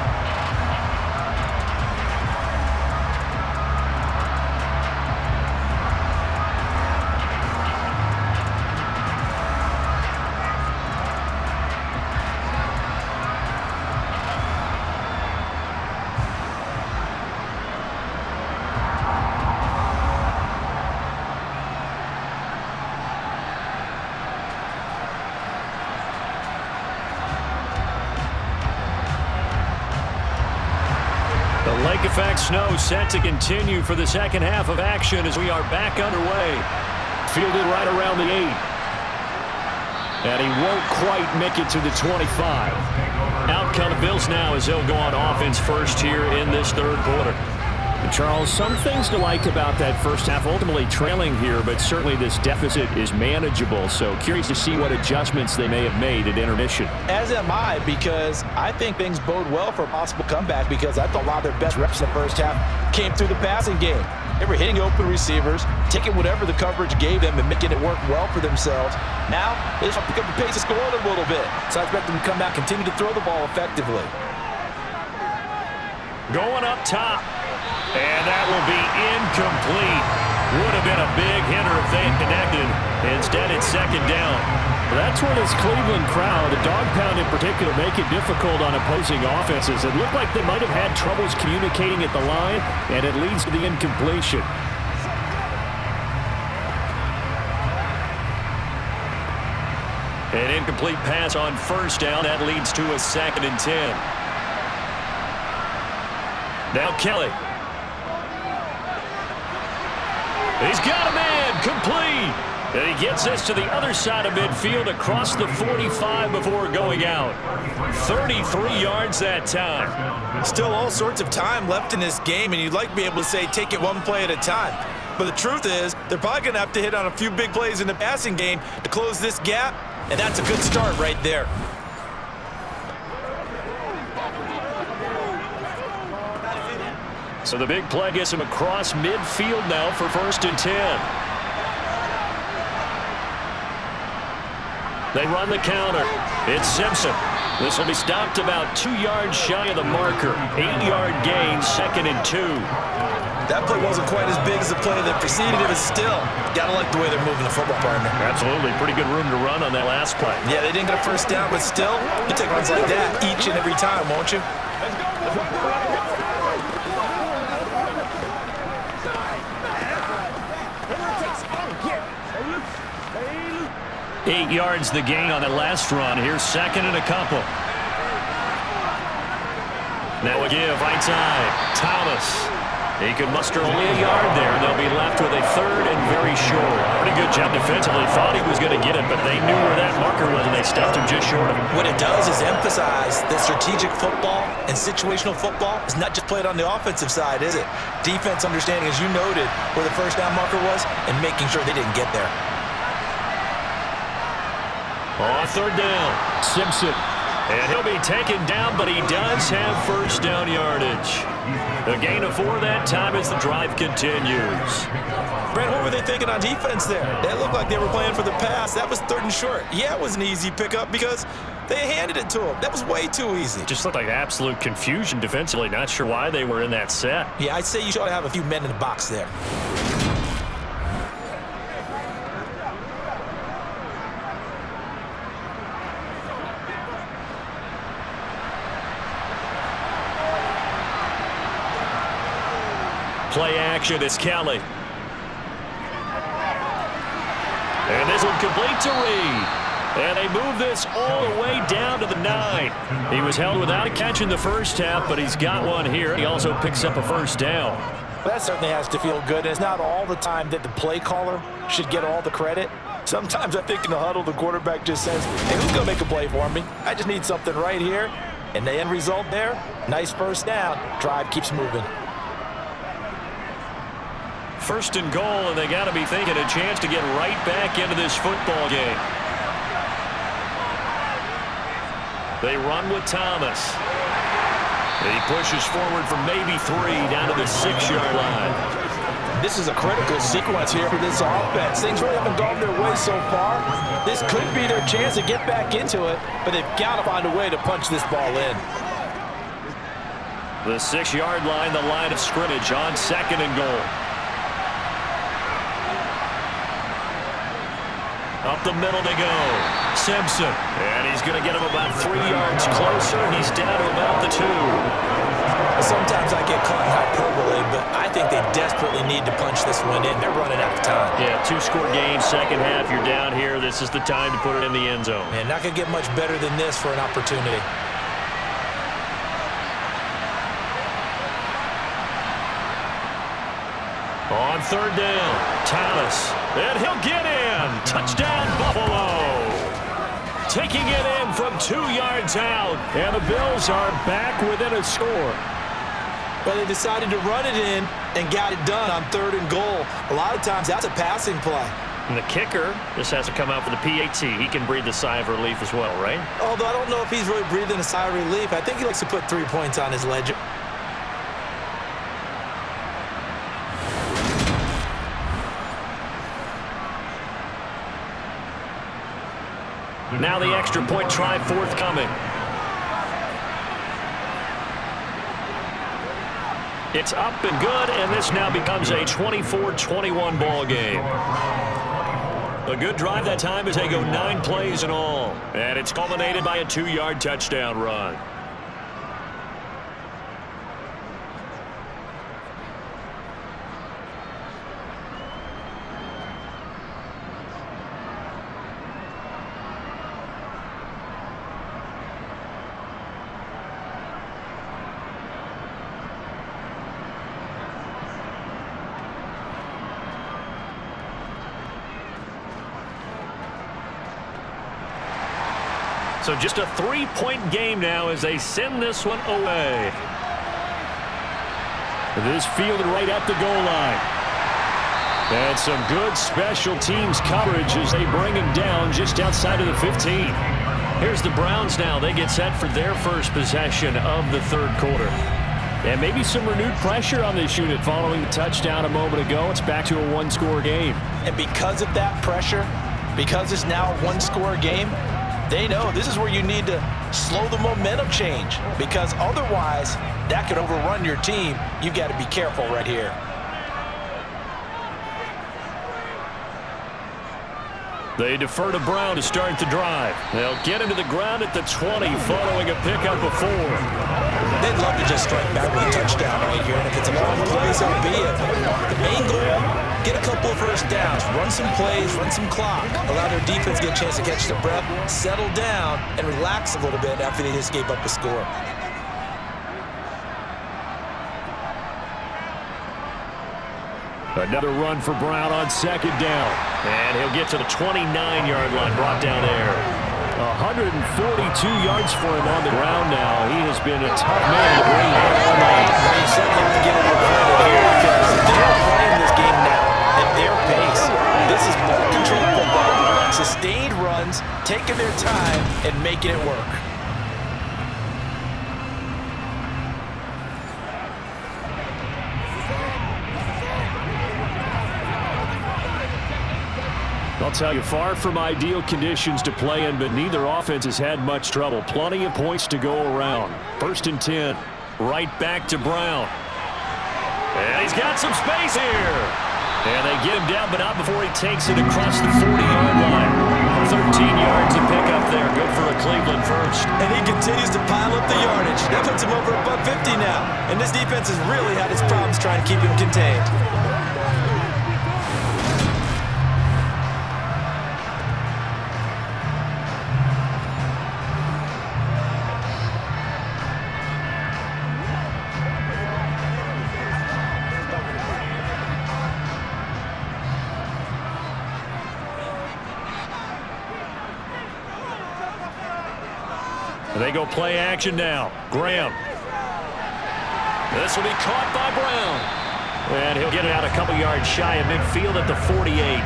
Lake effect snow set to continue for the second half of action as we are back underway. Fielded right around the 8. And he won't quite make it to the 25. Out come the Bills now as they'll go on offense first here in this third quarter. And Charles, some things to like about that first half. Ultimately trailing here, but certainly this deficit is manageable. So curious to see what adjustments they may have made at intermission. As am I, because I think things bode well for a possible comeback, because I thought a lot of their best reps in the first half came through the passing game. They were hitting open receivers, taking whatever the coverage gave them and making it work well for themselves. Now, they just pick up the pace of scoring a little bit. So I expect them to come back, continue to throw the ball effectively. Going up top. And that will be incomplete. Would have been a big hitter if they had connected. Instead, it's second down. That's where this Cleveland crowd, the dog pound in particular, make it difficult on opposing offenses. It looked like they might have had troubles communicating at the line, and it leads to the incompletion. An incomplete pass on first down. That leads to a 2nd and 10. Now Kelly. He's got a man, complete. And he gets this to the other side of midfield across the 45 before going out. 33 yards that time. Still all sorts of time left in this game, and you'd like to be able to say take it one play at a time. But the truth is, they're probably going to have to hit on a few big plays in the passing game to close this gap, and that's a good start right there. So the big play gets him across midfield now for 1st and 10. They run the counter. It's Simpson. This will be stopped about 2 yards shy of the marker. 8-yard gain, 2nd and 2. That play wasn't quite as big as the play that preceded it, but still, gotta like the way they're moving the football, partner. Absolutely. Pretty good room to run on that last play. Yeah, they didn't get a first down, but still, you take runs like that each and every time, won't you? 8 yards the gain on that last run. Here's 2nd and a couple. Now a give, right side. Thomas. He could muster only a yard there. They'll be left with a 3rd and very short. Pretty good job defensively. Thought he was going to get it, but they knew where that marker was, and they stopped him just short of it. What it does is emphasize that strategic football and situational football is not just played on the offensive side, is it? Defense understanding, as you noted, where the first down marker was and making sure they didn't get there. On 3rd down, Simpson. And he'll be taken down, but he does have first down yardage. A gain of 4 that time as the drive continues. Brent, what were they thinking on defense there? They looked like they were playing for the pass. That was 3rd and short. Yeah, it was an easy pickup because they handed it to him. That was way too easy. Just looked like absolute confusion defensively. Not sure why they were in that set. Yeah, I'd say you should have a few men in the box there. Play action, it's Kelly. And this one complete to Reed. And they move this all the way down to the 9. He was held without a catch in the first half, but he's got one here. He also picks up a first down. That certainly has to feel good. It's not all the time that the play caller should get all the credit. Sometimes I think in the huddle, the quarterback just says, hey, who's going to make a play for me? I just need something right here. And the end result there, nice first down. Drive keeps moving. 1st and goal, and they got to be thinking a chance to get right back into this football game. They run with Thomas. He pushes forward for maybe 3 down to the 6-yard line. This is a critical sequence here for this offense. Things really haven't gone their way so far. This could be their chance to get back into it, but they've got to find a way to punch this ball in. The 6-yard line, the line of scrimmage on 2nd and goal. Up the middle they go. Simpson. And he's going to get him about 3 yards closer. He's down to about the 2. Sometimes I get caught in hyperbole, but I think they desperately need to punch this one in. They're running out of time. Yeah, 2-score game, second half. You're down here. This is the time to put it in the end zone. And not going to get much better than this for an opportunity. On 3rd down, Thomas. And he'll get in. Touchdown, Buffalo. Taking it in from 2 yards out. And the Bills are back within a score. Well, they decided to run it in and got it done on 3rd and goal. A lot of times that's a passing play. And the kicker just has to come out for the PAT. He can breathe a sigh of relief as well, right? Although I don't know if he's really breathing a sigh of relief. I think he likes to put 3 points on his ledger. Now the extra point try forthcoming. It's up and good, and this now becomes a 24-21 ball game. A good drive that time as they go 9 plays in all. And it's culminated by a 2-yard touchdown run. So just a 3-point game now as they send this one away. This fielded right at the goal line. And some good special teams coverage as they bring him down just outside of the 15. Here's the Browns now. They get set for their first possession of the third quarter. And maybe some renewed pressure on this unit following the touchdown a moment ago. It's back to a one-score game. And because of that pressure, because it's now a one-score game, they know this is where you need to slow the momentum change, because otherwise that could overrun your team. You've got to be careful right here. They defer to Brown to start the drive. They'll get him to the ground at the 20 following a pickup of 4. They'd love to just strike back with a touchdown right here, and if it's a long play, so be it. The main goal, get a couple of first downs, run some plays, run some clock, allow their defense to get a chance to catch their breath, settle down, and relax a little bit after they just gave up a score. Another run for Brown on second down. And he'll get to the 29-yard line, brought down there. 142 yards for him on the ground now. He has been a tough man to bring down all night. You certainly have to give him credit here, because they're playing this game now at their pace. This is ball-controlled football, sustained runs, taking their time, and making it work. I'll tell you, far from ideal conditions to play in, but neither offense has had much trouble. Plenty of points to go around. 1st and 10. Right back to Brown. And he's got some space here. And they get him down, but not before he takes it across the 40-yard line. 13 yards to pick up there. Good for a Cleveland first. And he continues to pile up the yardage. That puts him over above 50 now. And this defense has really had its problems trying to keep him contained. They go play action now. Graham. This will be caught by Brown. And he'll get it out a couple yards shy of midfield at the 48.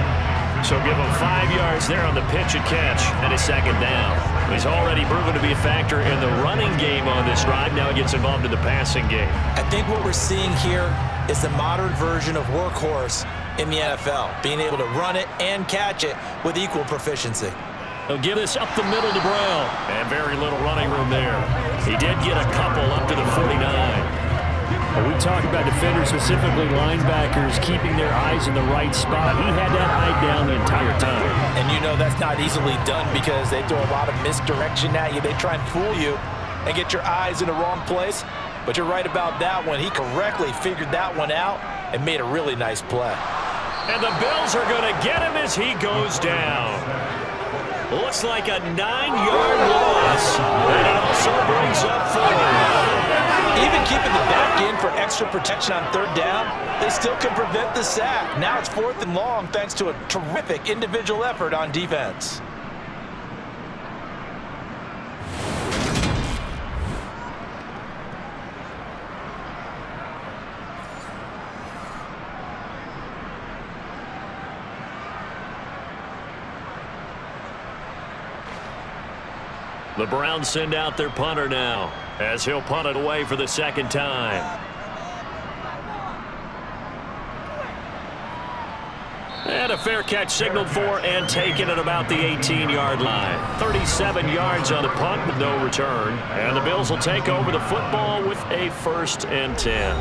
So give him 5 yards there on the pitch and catch, and a second down. He's already proven to be a factor in the running game on this drive. Now he gets involved in the passing game. I think what we're seeing here is the modern version of workhorse in the NFL, being able to run it and catch it with equal proficiency. He'll give this up the middle to Brown. And very little running room there. He did get a couple up to the 49. When we talk about defenders, specifically linebackers, keeping their eyes in the right spot. He had that eye down the entire time. And you know that's not easily done, because they throw a lot of misdirection at you. They try and fool you and get your eyes in the wrong place. But you're right about that one. He correctly figured that one out and made a really nice play. And the Bills are going to get him as he goes down. Looks like a 9-yard loss. And he also brings up 4. Even keeping the back in for extra protection on third down, they still can prevent the sack. Now it's 4th and long thanks to a terrific individual effort on defense. The Browns send out their punter now, as he'll punt it away for the second time. And a fair catch signaled for and taken at about the 18-yard line. 37 yards on the punt with no return. And the Bills will take over the football with a 1st and 10.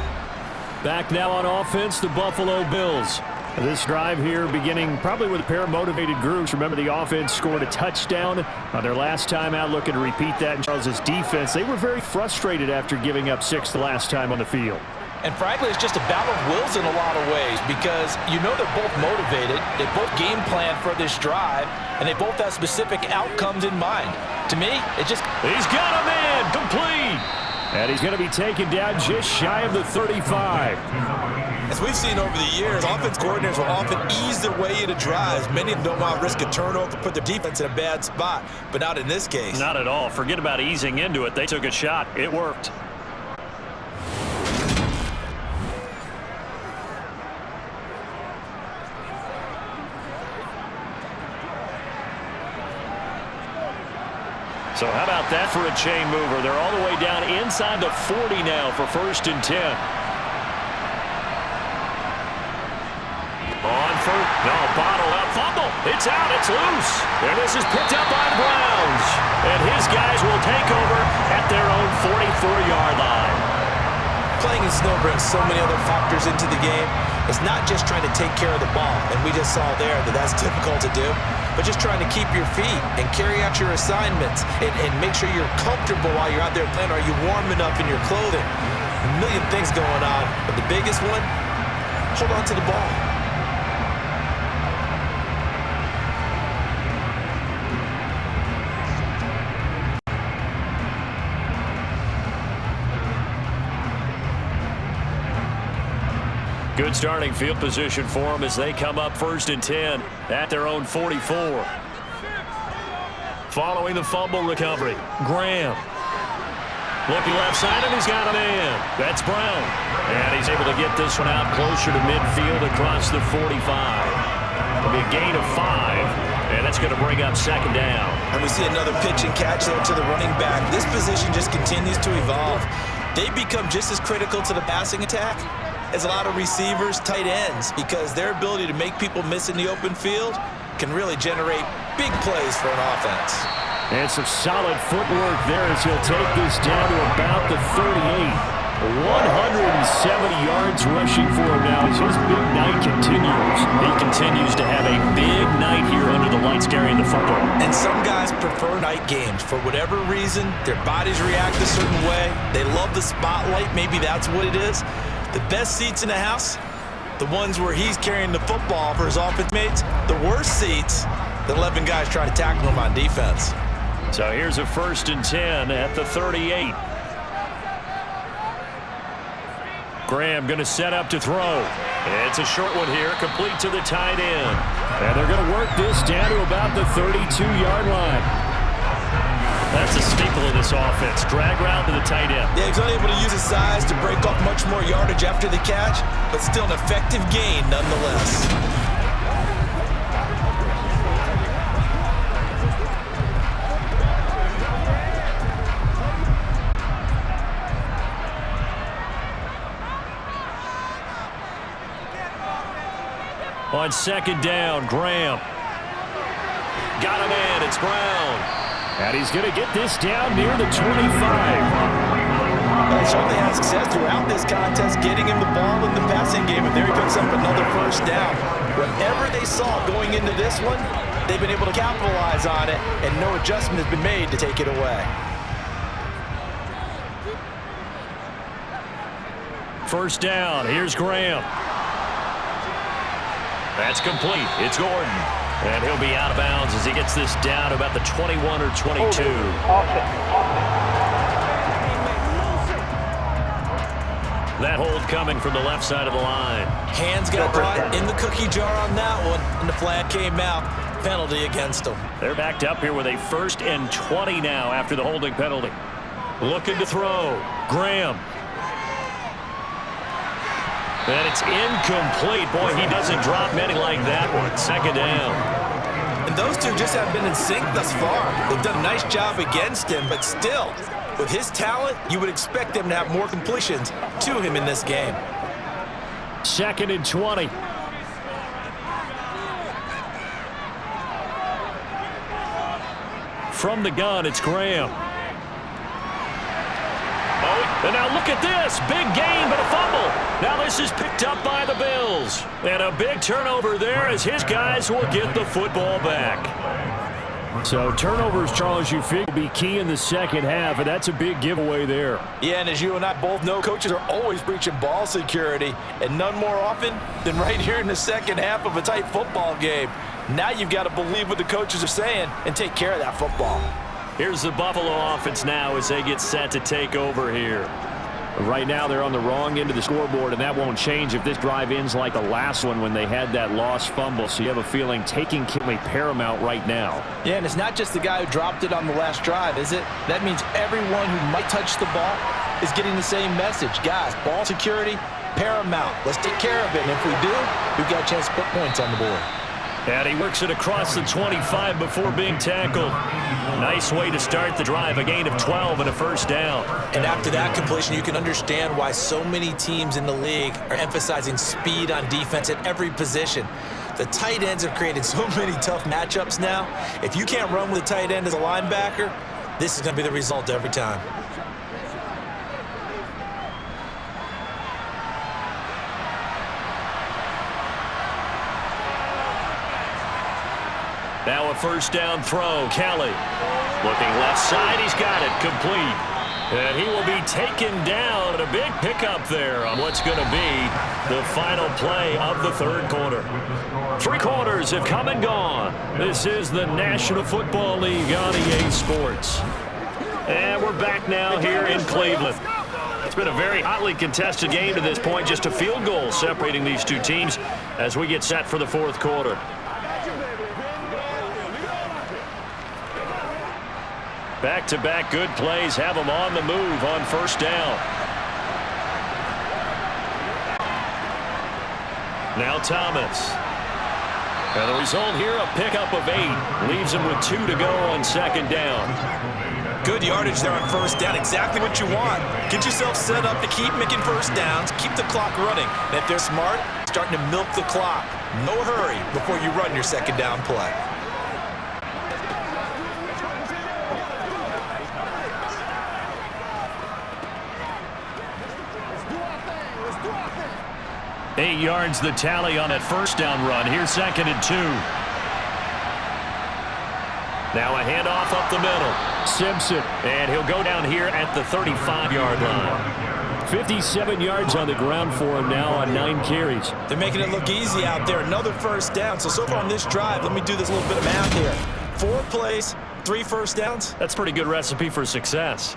Back now on offense, the Buffalo Bills. This drive here beginning probably with a pair of motivated groups. Remember, the offense scored a touchdown on their last time out, looking to repeat that in Charles' defense. They were very frustrated after giving up 6 the last time on the field. And frankly, it's just a battle of wills in a lot of ways, because you know they're both motivated, they both game plan for this drive, and they both have specific outcomes in mind. To me, it just... He's got a man complete. And he's going to be taken down just shy of the 35. As we've seen over the years, offense coordinators will often ease their way into drives. Many of them don't want to risk a turnover to put their defense in a bad spot, but not in this case. Not at all. Forget about easing into it. They took a shot. It worked. So how about that for a chain mover? They're all the way down inside the 40 now for 1st and 10. On first, no, bottle up, fumble. It's out, it's loose. And this is picked up by the Browns. And his guys will take over at their own 44-yard line. Playing in snow brings so many other factors into the game. It's not just trying to take care of the ball, and we just saw there that that's difficult to do, but just trying to keep your feet and carry out your assignments and make sure you're comfortable while you're out there playing. Are you warm enough in your clothing? A million things going on, but the biggest one, hold on to the ball. Good starting field position for them as they come up 1st and 10 at their own 44. Following the fumble recovery, Graham. Looking left side, and he's got a man. That's Brown. And he's able to get this one out closer to midfield across the 45. It'll be a gain of 5, and that's going to bring up 2nd down. And we see another pitch and catch there to the running back. This position just continues to evolve. They become just as critical to the passing attack as a lot of receivers, tight ends, because their ability to make people miss in the open field can really generate big plays for an offense. And some solid footwork there as he'll take this down to about the 38. 170 yards rushing for him now as his big night continues. He continues to have a big night here under the lights carrying the football. And some guys prefer night games. For whatever reason, their bodies react a certain way. They love the spotlight. Maybe that's what it is. The best seats in the house, the ones where he's carrying the football for his offense mates. The worst seats, the 11 guys try to tackle him on defense. So here's a 1st and 10 at the 38. Graham going to set up to throw. It's a short one here, complete to the tight end. And they're going to work this down to about the 32-yard line. That's a staple of this offense. Drag route to the tight end. Yeah, he's unable to use his size to break off much more yardage after the catch, but still an effective gain nonetheless. On 2nd down, Graham. Got a man, it's Brown. And he's going to get this down near the 25. Well, certainly had success throughout this contest, getting him the ball in the passing game, and there he picks up another 1st down. Whatever they saw going into this one, they've been able to capitalize on it, and no adjustment has been made to take it away. 1st down, here's Graham. That's complete. It's Gordon. And he'll be out of bounds as he gets this down to about the 21 or 22. That hold coming from the left side of the line. Hands got caught in the cookie jar on that one, and the flag came out. Penalty against them. They're backed up here with a 1st and 20 now after the holding penalty. Looking to throw. Graham. And it's incomplete. Boy, he doesn't drop many like that one. 2nd down. And those two just haven't been in sync thus far. They've done a nice job against him, but still, with his talent, you would expect them to have more completions to him in this game. 2nd and 20. From the gun, it's Graham. And now look at this. Big gain, but a fumble. Now this is picked up by the Bills. And a big turnover there as his guys will get the football back. So turnovers, Charles, you feel will be key in the 2nd half, and that's a big giveaway there. Yeah, and as you and I both know, coaches are always breaching ball security, and none more often than right here in the 2nd half of a tight football game. Now you've got to believe what the coaches are saying and take care of that football. Here's the Buffalo offense now as they get set to take over here. Right now they're on the wrong end of the scoreboard, and that won't change if this drive ends like the last one when they had that lost fumble. So you have a feeling taking can be paramount right now. Yeah, and it's not just the guy who dropped it on the last drive, is it? That means everyone who might touch the ball is getting the same message. Guys, ball security, paramount. Let's take care of it, and if we do, we've got a chance to put points on the board. And he works it across the 25 before being tackled. Nice way to start the drive, a gain of 12 and a first down. And after that completion, you can understand why so many teams in the league are emphasizing speed on defense at every position. The tight ends have created so many tough matchups now. If you can't run with a tight end as a linebacker, this is going to be the result every time. Now a first down throw. Kelly looking left side. He's got it complete. And he will be taken down. A big pickup there on what's going to be the final play of the third quarter. 3 quarters have come and gone. This is the National Football League on EA Sports. And we're back now here in Cleveland. It's been a very hotly contested game to this point. Just a field goal separating these two teams as we get set for the fourth quarter. Back-to-back good plays have them on the move on first down. Now Thomas. And the result here, a pickup of 8. Leaves him with 2 to go on second down. Good yardage there on first down. Exactly what you want. Get yourself set up to keep making first downs. Keep the clock running. And if they're smart, starting to milk the clock. No hurry before you run your second down play. Eight yards the tally on that first down run. Here's second and 2. Now a handoff up the middle. Simpson. And he'll go down here at the 35-yard line. 57 yards on the ground for him now on 9 carries. They're making it look easy out there. Another first down. So far on this drive, let me do this little bit of math here. 4 plays, 3 first downs. That's a pretty good recipe for success.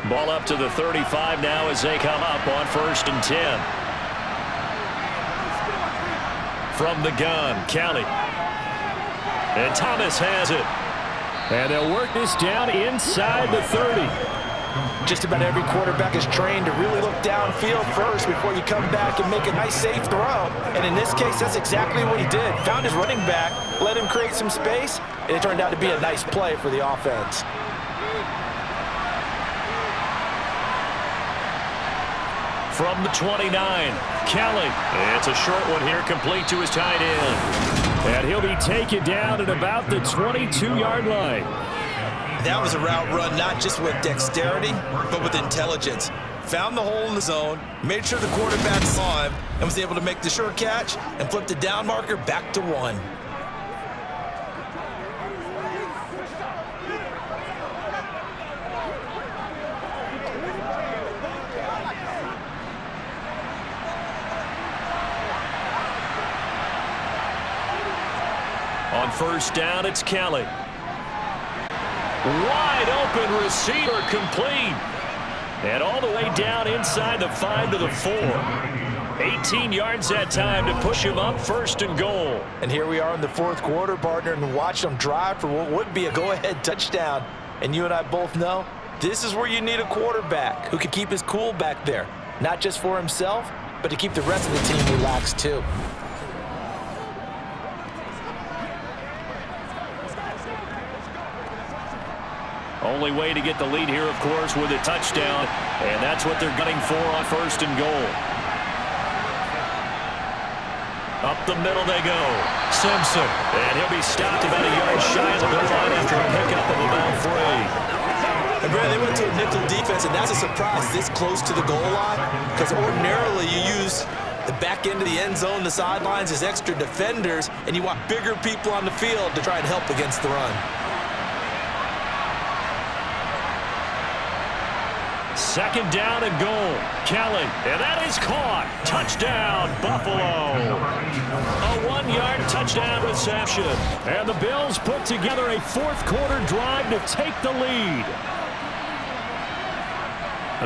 Ball up to the 35 now as they come up on first and 10. From the gun, Kelly. And Thomas has it. And they'll work this down inside the 30. Just about every quarterback is trained to really look downfield first before you come back and make a nice safe throw. And in this case, that's exactly what he did. Found his running back, let him create some space, and it turned out to be a nice play for the offense. From the 29, Kelly. It's a short one here, complete to his tight end. And he'll be taken down at about the 22-yard line. That was a route run not just with dexterity, but with intelligence. Found the hole in the zone, made sure the quarterback saw him, and was able to make the sure catch and flip the down marker back to 1. On first down, it's Kelly. Wide open receiver complete. And all the way down inside the 5 to the 4. 18 yards that time to push him up first and goal. And here we are in the fourth quarter, partner, and watch them drive for what would be a go-ahead touchdown. And you and I both know this is where you need a quarterback who can keep his cool back there. Not just for himself, but to keep the rest of the team relaxed too. Only way to get the lead here, of course, with a touchdown. And that's what they're gunning for on first and goal. Up the middle they go. Simpson. And he'll be stopped about a yard shy of the goal line after a pickup of about 3. And Brad, they went to a nickel defense, and that's a surprise this close to the goal line. Because ordinarily you use the back end of the end zone, the sidelines as extra defenders, and you want bigger people on the field to try and help against the run. Second down and goal. Kelly, and that is caught. Touchdown, Buffalo. A 1-yard touchdown reception. And the Bills put together a fourth-quarter drive to take the lead.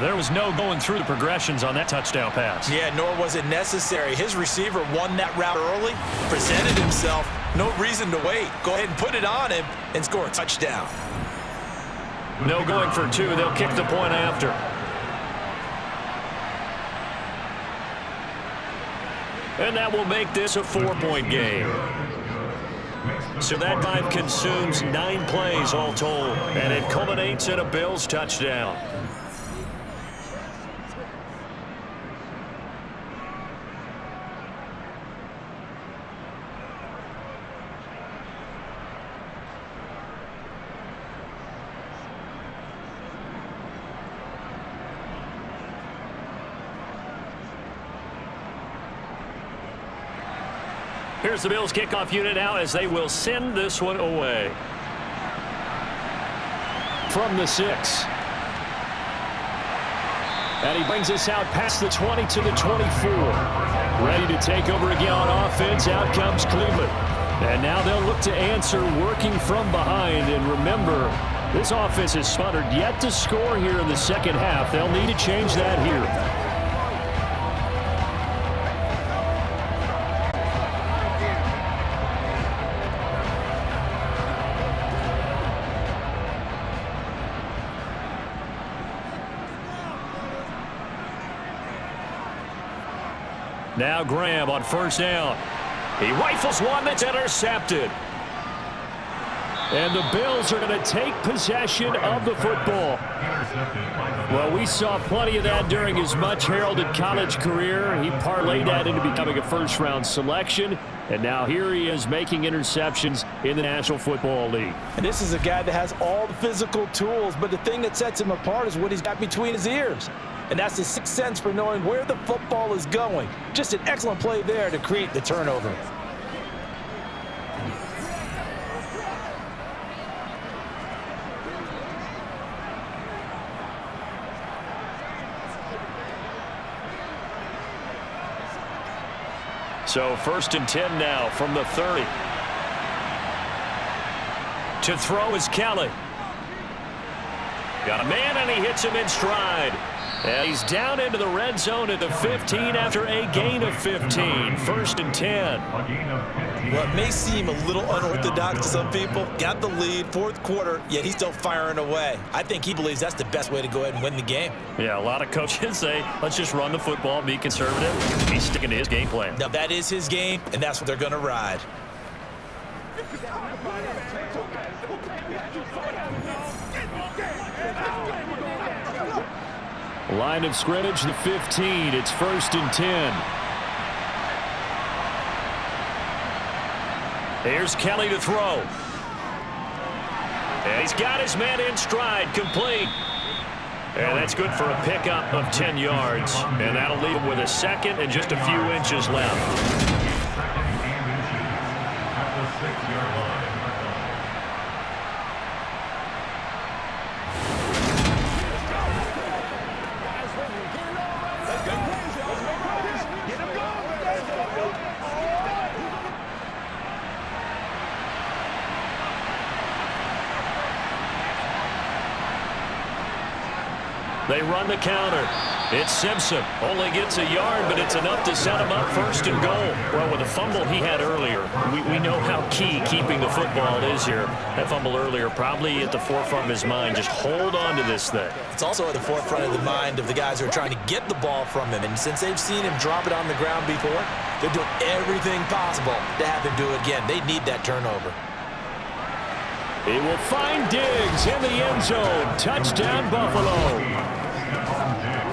There was no going through the progressions on that touchdown pass. Yeah, nor was it necessary. His receiver won that route early, presented himself. No reason to wait. Go ahead and put it on him and score a touchdown. No going for two. They'll kick the point after. And that will make this a 4-point game. So that drive consumes 9 plays all told, and it culminates in a Bills touchdown. Here's the Bills kickoff unit now as they will send this one away. From the 6. And he brings us out past the 20 to the 24. Ready to take over again on offense. Out comes Cleveland. And now they'll look to answer working from behind. And remember, this offense has sputtered yet to score here in the second half. They'll need to change that here. Now Graham on first down. He rifles one that's intercepted. And the Bills are going to take possession of the football. Well, we saw plenty of that during his much-heralded college career. He parlayed that into becoming a first-round selection. And now here he is making interceptions in the National Football League. And this is a guy that has all the physical tools, but the thing that sets him apart is what he's got between his ears. And that's the sixth sense for knowing where the football is going. Just an excellent play there to create the turnover. So 1st and 10 now from the 30. To throw is Kelly. Got a man and he hits him in stride. And he's down into the red zone at the 15 after a gain of 15. 1st and 10. Well, it may seem a little unorthodox to some people. Got the lead, fourth quarter, yet he's still firing away. I think he believes that's the best way to go ahead and win the game. Yeah, a lot of coaches say, let's just run the football, be conservative. He's sticking to his game plan. Now, that is his game, and that's what they're going to ride. Line of scrimmage, the 15. It's 1st and 10. Here's Kelly to throw. And he's got his man in stride, complete. And that's good for a pickup of 10 yards. And that'll leave him with a second and just a few inches left. They run the counter. It's Simpson. Only gets a yard, but it's enough to set him up 1st and goal. Well, with the fumble he had earlier, we know how key keeping the football is here. That fumble earlier probably at the forefront of his mind. Just hold on to this thing. It's also at the forefront of the mind of the guys who are trying to get the ball from him. And since they've seen him drop it on the ground before, they're doing everything possible to have him do it again. They need that turnover. He will find Diggs in the end zone. Touchdown, Buffalo.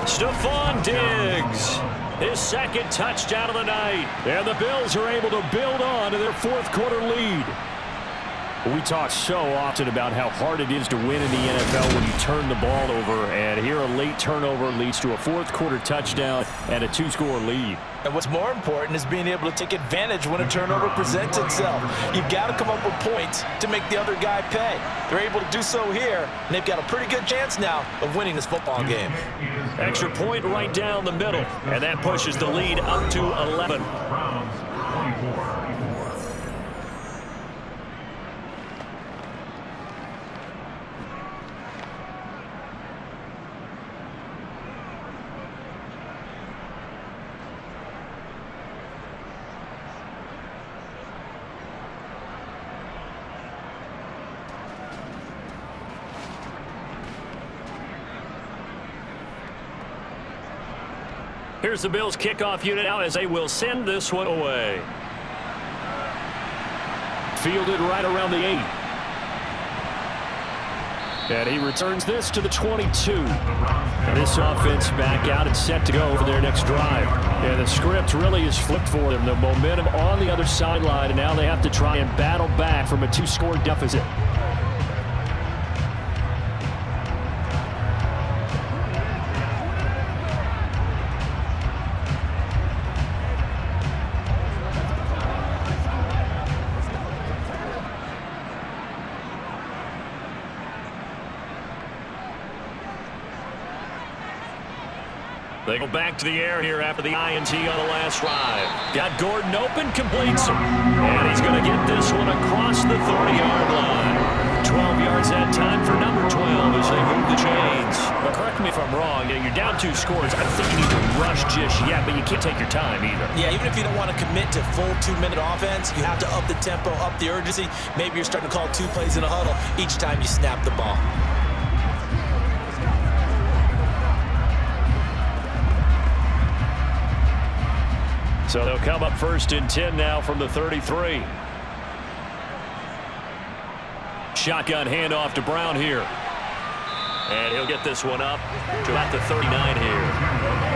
Stephon Diggs, his second touchdown of the night. And the Bills are able to build on to their fourth quarter lead. We talk so often about how hard it is to win in the NFL when you turn the ball over, and here a late turnover leads to a fourth-quarter touchdown and a two-score lead. And what's more important is being able to take advantage when a turnover presents itself. You've got to come up with points to make the other guy pay. They're able to do so here, and they've got a pretty good chance now of winning this football game. Extra point right down the middle, and that pushes the lead up to 11. Here's the Bills kickoff unit now as they will send this one away. Fielded right around the 8. And he returns this to the 22. And this offense back out and set to go for their next drive. And the script really is flipped for them. The momentum on the other sideline, and now they have to try and battle back from a two-score deficit. They go back to the air here after the INT on the last drive. Got Gordon open, completes him. And he's going to get this one across the 30-yard line. 12 yards that time for number 12 as they move the chains. But correct me if I'm wrong, you're down 2 scores. I don't think you need to rush just yet, but you can't take your time either. Yeah, even if you don't want to commit to full 2-minute offense, you have to up the tempo, up the urgency. Maybe you're starting to call 2 plays in a huddle each time you snap the ball. So they'll come up 1st and 10 now from the 33. Shotgun handoff to Brown here. And he'll get this one up to about the 39 here.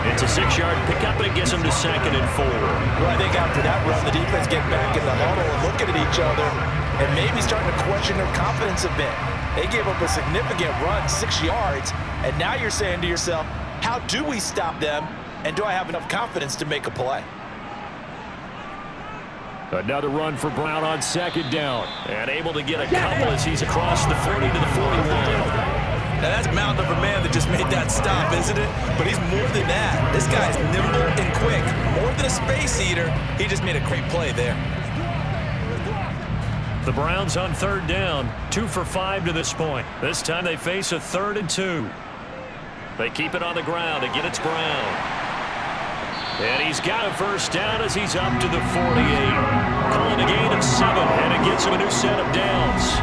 It's a 6-yard pickup, and it gets him to 2nd and 4. Well, I think after that run, the defense getting back in the huddle and looking at each other and maybe starting to question their confidence a bit. They gave up a significant run, 6 yards, and now you're saying to yourself, how do we stop them, and do I have enough confidence to make a play? Another run for Brown on 2nd down. And able to get a couple as he's across the 40 to the 41. Now that's a mountain of a man that just made that stop, isn't it? But he's more than that. This guy's nimble and quick. More than a space eater, he just made a great play there. The Browns on 3rd down, 2 for 5 to this point. This time they face a 3rd and 2. They keep it on the ground. Again, it's Brown. And he's got a 1st down as he's up to the 48. Calling a gain of 7, and it gets him a new set of downs.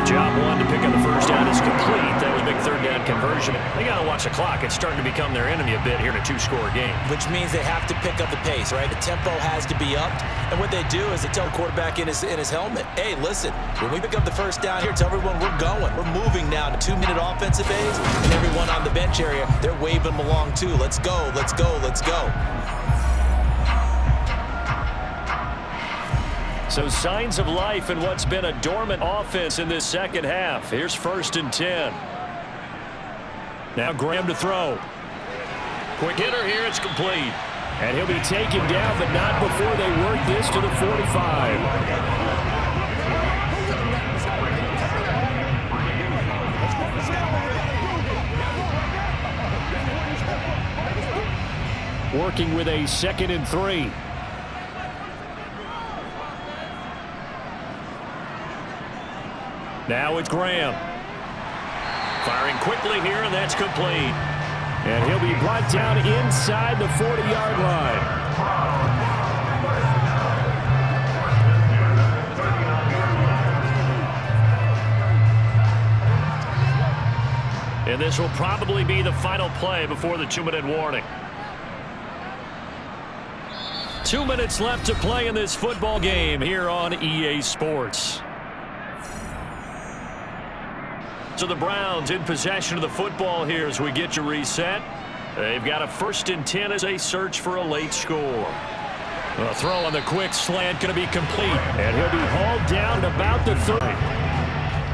The job one to pick up the 1st down is complete. That was a big 3rd down conversion. They got to watch the clock. It's starting to become their enemy a bit here in a 2-score game. Which means they have to pick up the pace, right? The tempo has to be upped. And what they do is they tell the quarterback in his helmet, hey, listen, when we pick up the 1st down here, tell everyone we're going. We're moving now to 2-minute offensive phase. And everyone on the bench area, they're waving them along too. Let's go, let's go, let's go. So signs of life in what's been a dormant offense in this second half. Here's 1st and 10. Now Graham to throw. Quick hitter here, it's complete. And he'll be taken down, but not before they work this to the 45. Working with a 2nd and 3. Now it's Graham. Firing quickly here, and that's complete. And he'll be brought down inside the 40-yard line. And this will probably be the final play before the 2-minute warning. 2 minutes left to play in this football game here on EA Sports. So the Browns in possession of the football here as we get you reset. They've got a 1st and 10 as they search for a late score. A throw on the quick slant going to be complete. And he'll be hauled down at about the 30.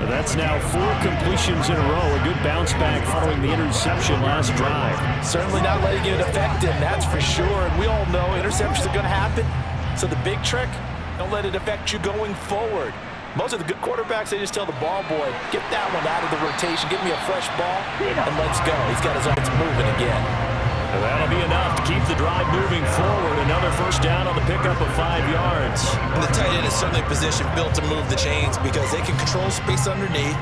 That's now 4 completions in a row. A good bounce back following the interception last drive. Certainly not letting it affect him, that's for sure. And we all know interceptions are going to happen. So the big trick, don't let it affect you going forward. Most of the good quarterbacks, they just tell the ball boy, get that one out of the rotation, give me a fresh ball, and let's go. He's got his arms moving again. And that'll be enough to keep the drive moving forward. Another first down on the pickup of 5 yards. And the tight end is certainly a position built to move the chains because they can control space underneath.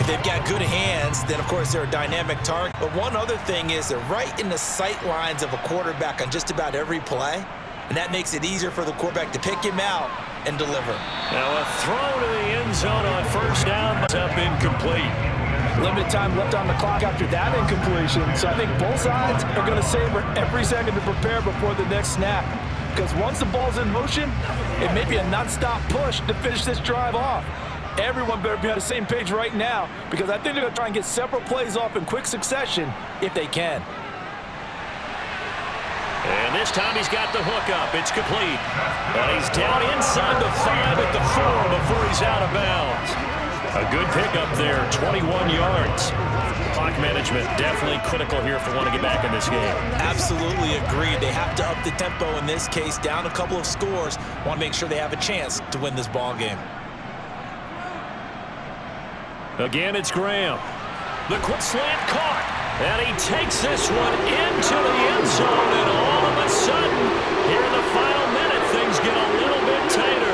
If they've got good hands, then, of course, they're a dynamic target. But one other thing is they're right in the sight lines of a quarterback on just about every play, and that makes it easier for the quarterback to pick him out and deliver. Now a throw to the end zone on first down, but up incomplete. Limited time left on the clock after that incompletion. So I think both sides are going to savor every second to prepare before the next snap. Because once the ball's in motion, it may be a non-stop push to finish this drive off. Everyone better be on the same page right now because I think they're going to try and get several plays off in quick succession if they can. And this time he's got the hook up. It's complete. And he's down inside the 5 at the 4 before he's out of bounds. A good pickup there, 21 yards. Clock management definitely critical here if they want to get back in this game. Absolutely agreed. They have to up the tempo in this case, down a couple of scores. Want to make sure they have a chance to win this ball game. Again, it's Graham. The quick slant caught. And he takes this one into the end zone. And all of a sudden, here in the final minute, things get a little bit tighter.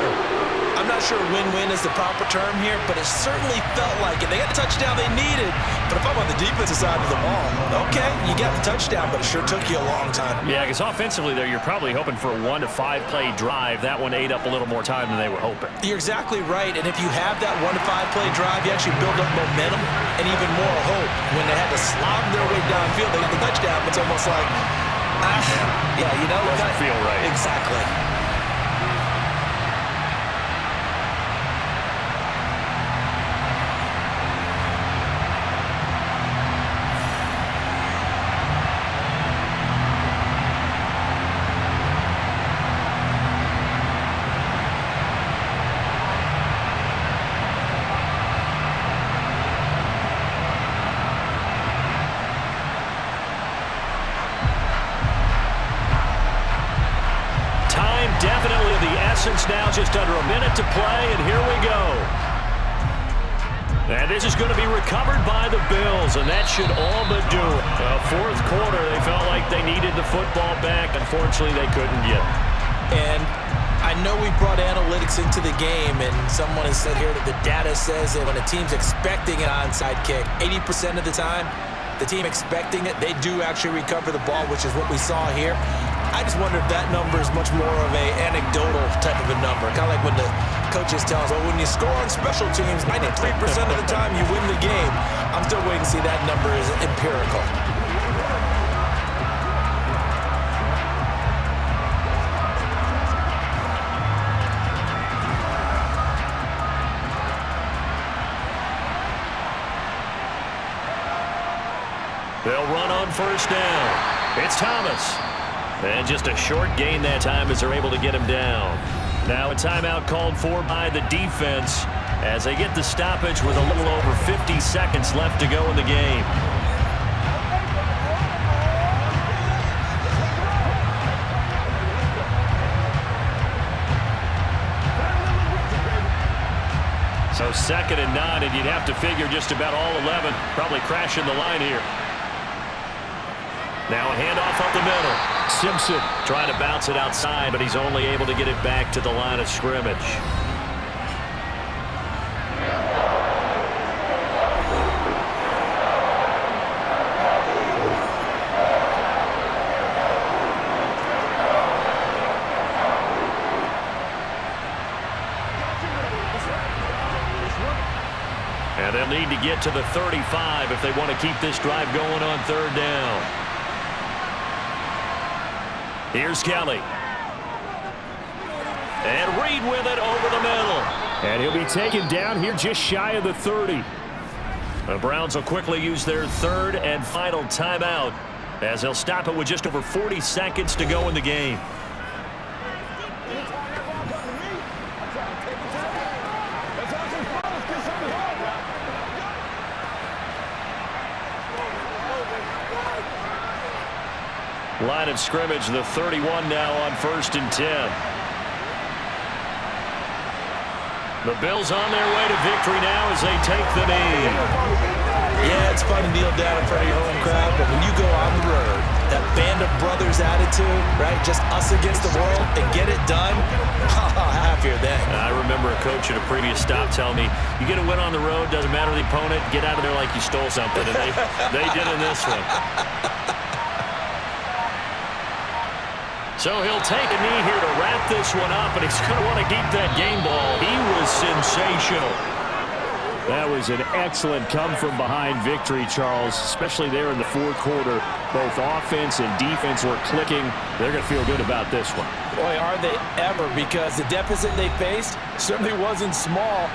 I'm not sure win-win is the proper term here, but it certainly felt like it. They got the touchdown they needed, but if I'm on the defensive side of the ball, okay, you got the touchdown, but it sure took you a long time. Yeah, because offensively there, you're probably hoping for a 1 to 5 play drive. That one ate up a little more time than they were hoping. You're exactly right, and if you have that 1 to 5 play drive, you actually build up momentum and even more hope. When they had to slog their way downfield, they got the touchdown, but it's almost like, yeah, you know. Doesn't feel right. Exactly. Definitely of the essence now, just under a minute to play, and here we go. And this is going to be recovered by the Bills, and that should all but do it. Fourth quarter, they felt like they needed the football back. Unfortunately, they couldn't get it. And I know we brought analytics into the game, and someone has said here that the data says that when a team's expecting an onside kick, 80% of the time, the team expecting it, they do actually recover the ball, which is what we saw here. I just wonder if that number is much more of a anecdotal type of a number. Kind of like when the coaches tell us, well, when you score on special teams, 93% of the time you win the game. I'm still waiting to see that number is empirical. They'll run on first down. It's Thomas. And just a short gain that time as they're able to get him down. Now a timeout called for by the defense as they get the stoppage with a little over 50 seconds left to go in the game. So 2nd and 9, and you'd have to figure just about all 11 probably crashing the line here. Now a handoff up the middle. Simpson trying to bounce it outside, but he's only able to get it back to the line of scrimmage. And they'll need to get to the 35 if they want to keep this drive going on 3rd down. Here's Kelly. And Reed with it over the middle. And he'll be taken down here just shy of the 30. The Browns will quickly use their 3rd and final timeout as they'll stop it with just over 40 seconds to go in the game. Line of scrimmage, the 31 now on 1st and 10. The Bills on their way to victory now as they take the knee. Yeah, it's fun to kneel down in front of your home crowd, but when you go on the road, that band of brothers attitude, right? Just us against the world and get it done. Happier then. I remember a coach at a previous stop telling me, you get a win on the road, doesn't matter the opponent, get out of there like you stole something. And they did in this one. So he'll take a knee here to wrap this one up, and he's going to want to keep that game ball. He was sensational. That was an excellent come-from-behind victory, Charles, especially there in the fourth quarter. Both offense and defense were clicking. They're going to feel good about this one. Boy, are they ever, because the deficit they faced certainly wasn't small.